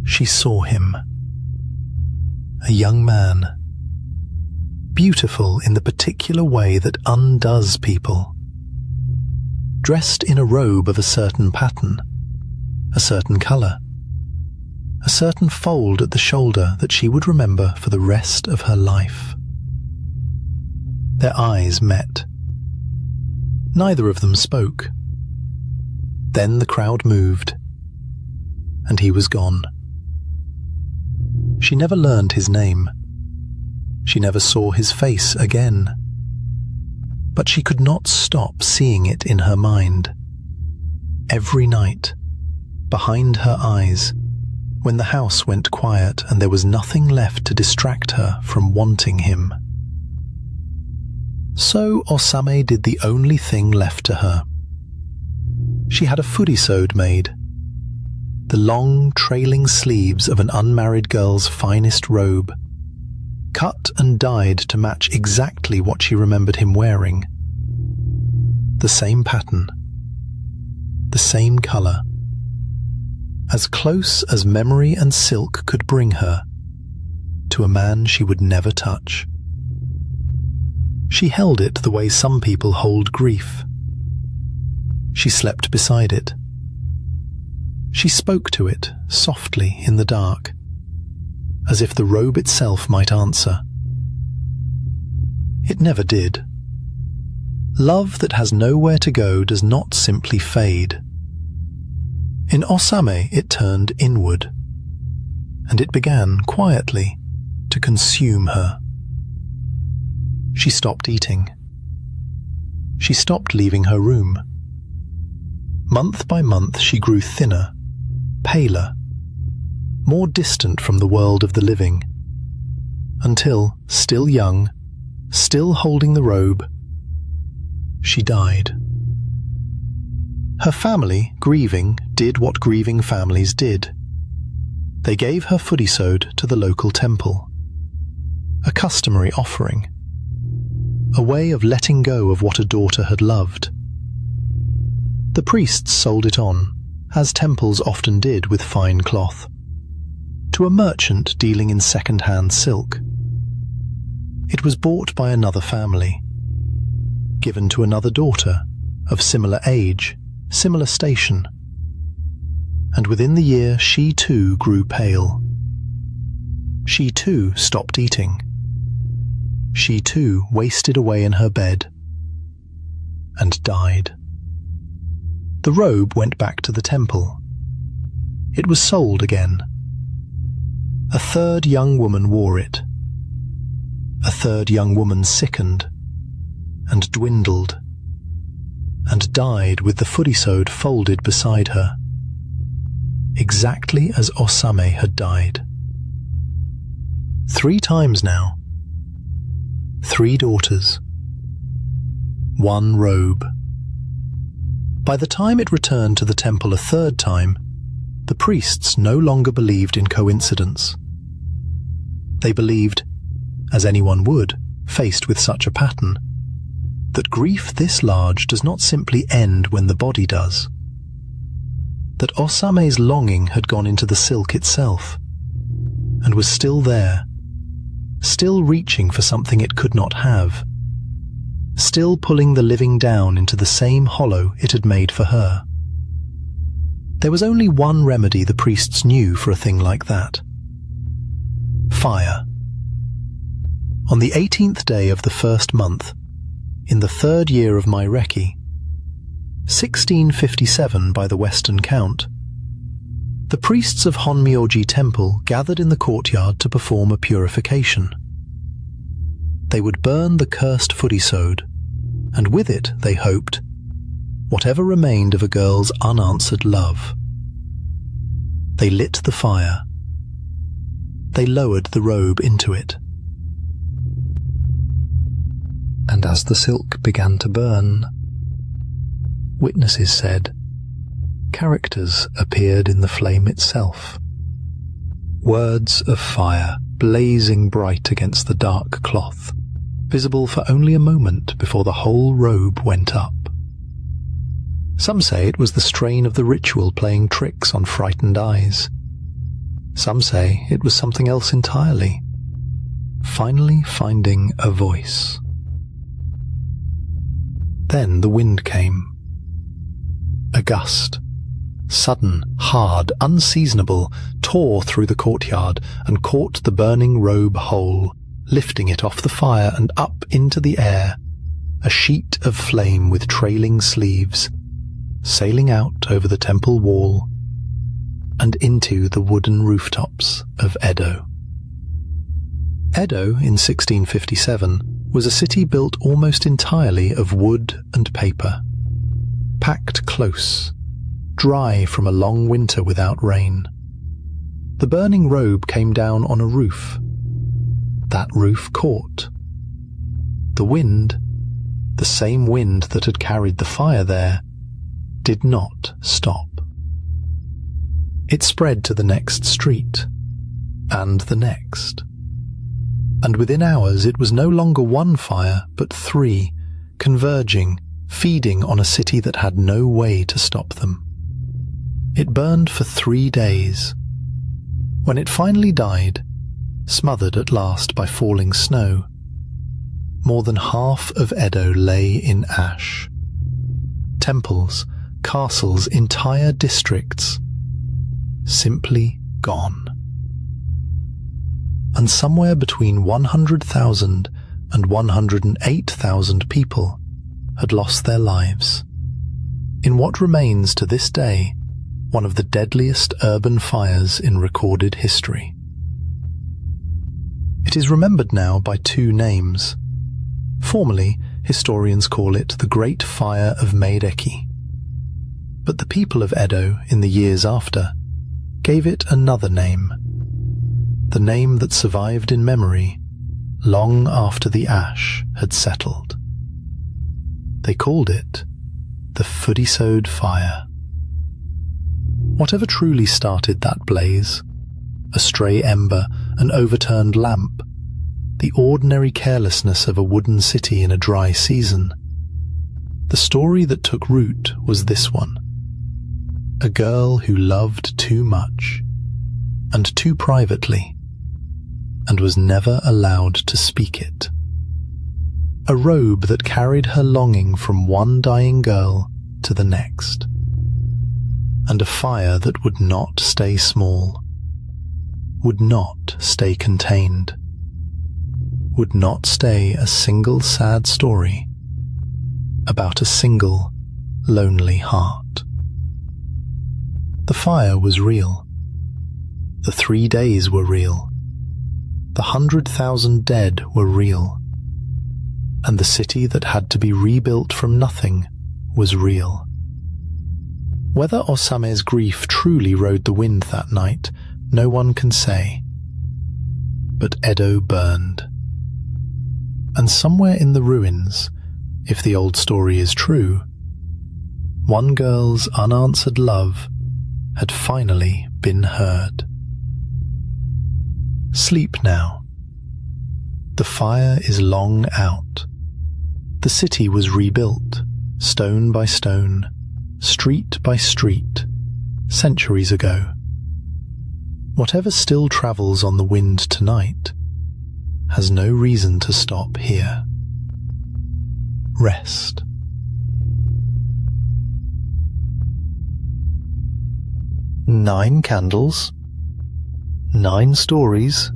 she saw him. A young man, beautiful in the particular way that undoes people, dressed in a robe of a certain pattern, a certain colour, a certain fold at the shoulder that she would remember for the rest of her life. Their eyes met. Neither of them spoke. Then the crowd moved, and he was gone. She never learned his name. She never saw his face again. But she could not stop seeing it in her mind. Every night, behind her eyes, when the house went quiet and there was nothing left to distract her from wanting him. So Osame did the only thing left to her. She had a furisode made, the long, trailing sleeves of an unmarried girl's finest robe, cut and dyed to match exactly what she remembered him wearing. The same pattern, the same colour, as close as memory and silk could bring her to a man she would never touch. She held it the way some people hold grief. She slept beside it. She spoke to it softly in the dark, as if the robe itself might answer. It never did. Love that has nowhere to go does not simply fade. In Osame it turned inward, and it began quietly to consume her. She stopped eating. She stopped leaving her room. Month by month she grew thinner, paler, more distant from the world of the living, until, still young, still holding the robe, she died. Her family, grieving, did what grieving families did. They gave her furisode to the local temple, a customary offering, a way of letting go of what a daughter had loved. The priests sold it on, as temples often did with fine cloth, to a merchant dealing in second-hand silk. It was bought by another family, given to another daughter of similar age, similar station, and within the year she too grew pale. She too stopped eating. She too wasted away in her bed and died. The robe went back to the temple. It was sold again. A third young woman wore it. A third young woman sickened and dwindled and died with the furisode folded beside her, exactly as Osame had died. 3 times now. 3 daughters. 1 robe. By the time it returned to the temple a 3rd time, the priests no longer believed in coincidence. They believed, as anyone would, faced with such a pattern, that grief this large does not simply end when the body does. That Osame's longing had gone into the silk itself, and was still there, still reaching for something it could not have, still pulling the living down into the same hollow it had made for her. There was only one remedy the priests knew for a thing like that. Fire. On the 18th day of the 1st month, in the 3rd year of my recce, 1657 by the Western count, The priests of Honmyoji Temple gathered in the courtyard to perform a purification. They would burn the cursed Furisode, and with it, they hoped, whatever remained of a girl's unanswered love. They lit the fire. They lowered the robe into it. And as the silk began to burn, witnesses said, characters appeared in the flame itself. Words of fire blazing bright against the dark cloth, visible for only a moment before the whole robe went up. Some say it was the strain of the ritual playing tricks on frightened eyes. Some say it was something else entirely, finally finding a voice. Then the wind came. A gust, sudden, hard, unseasonable, tore through the courtyard and caught the burning robe whole, lifting it off the fire and up into the air, a sheet of flame with trailing sleeves, sailing out over the temple wall and into the wooden rooftops of Edo. Edo, in 1657, was a city built almost entirely of wood and paper, packed close, dry from a long winter without rain. The burning robe came down on a roof. That roof caught. The wind, the same wind that had carried the fire there, did not stop. It spread to the next street, and the next. And within hours it was no longer one fire, but three, converging, feeding on a city that had no way to stop them. It burned for 3 days. When it finally died, smothered at last by falling snow, more than half of Edo lay in ash. Temples, castles, entire districts, simply gone. And somewhere between 100,000 and 108,000 people had lost their lives in what remains to this day one of the deadliest urban fires in recorded history. It is remembered now by 2 names. Formerly, historians call it the Great Fire of Meideki. But the people of Edo, in the years after, gave it another name, the name that survived in memory long after the ash had settled. They called it the Furisode Fire. Whatever truly started that blaze, a stray ember, an overturned lamp, the ordinary carelessness of a wooden city in a dry season, the story that took root was this one. A girl who loved too much, and too privately, and was never allowed to speak it. A robe that carried her longing from one dying girl to the next. And a fire that would not stay small, would not stay contained, would not stay a single sad story about a single lonely heart. The fire was real. The 3 days were real. The 100,000 dead were real. And the city that had to be rebuilt from nothing was real. Whether Osame's grief truly rode the wind that night, no one can say. But Edo burned. And somewhere in the ruins, if the old story is true, one girl's unanswered love had finally been heard. Sleep now. The fire is long out. The city was rebuilt, stone by stone, street by street, centuries ago. Whatever still travels on the wind tonight has no reason to stop here. Rest. Nine candles, 9 stories,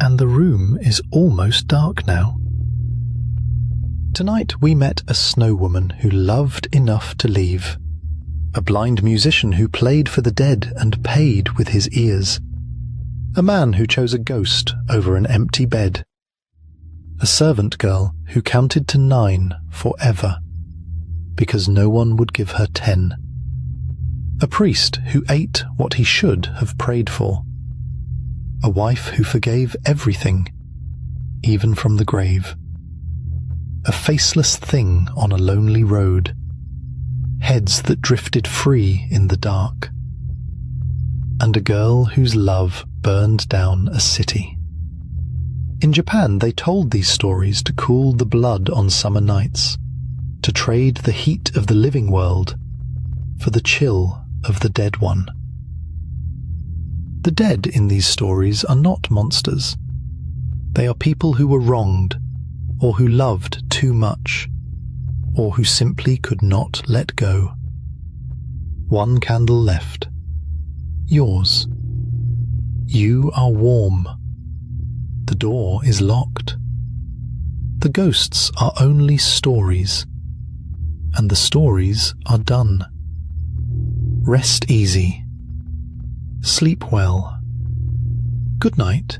and the room is almost dark now. Tonight we met a snow woman who loved enough to leave, a blind musician who played for the dead and paid with his ears, a man who chose a ghost over an empty bed, a servant girl who counted to 9 forever, because no one would give her 10, a priest who ate what he should have prayed for, a wife who forgave everything, even from the grave, a faceless thing on a lonely road, heads that drifted free in the dark, and a girl whose love burned down a city. In Japan, they told these stories to cool the blood on summer nights, to trade the heat of the living world for the chill of the dead one. The dead in these stories are not monsters. They are people who were wronged, or who loved too much, or who simply could not let go. One candle left. Yours. You are warm. The door is locked. The ghosts are only stories, and the stories are done. Rest easy. Sleep well. Good night.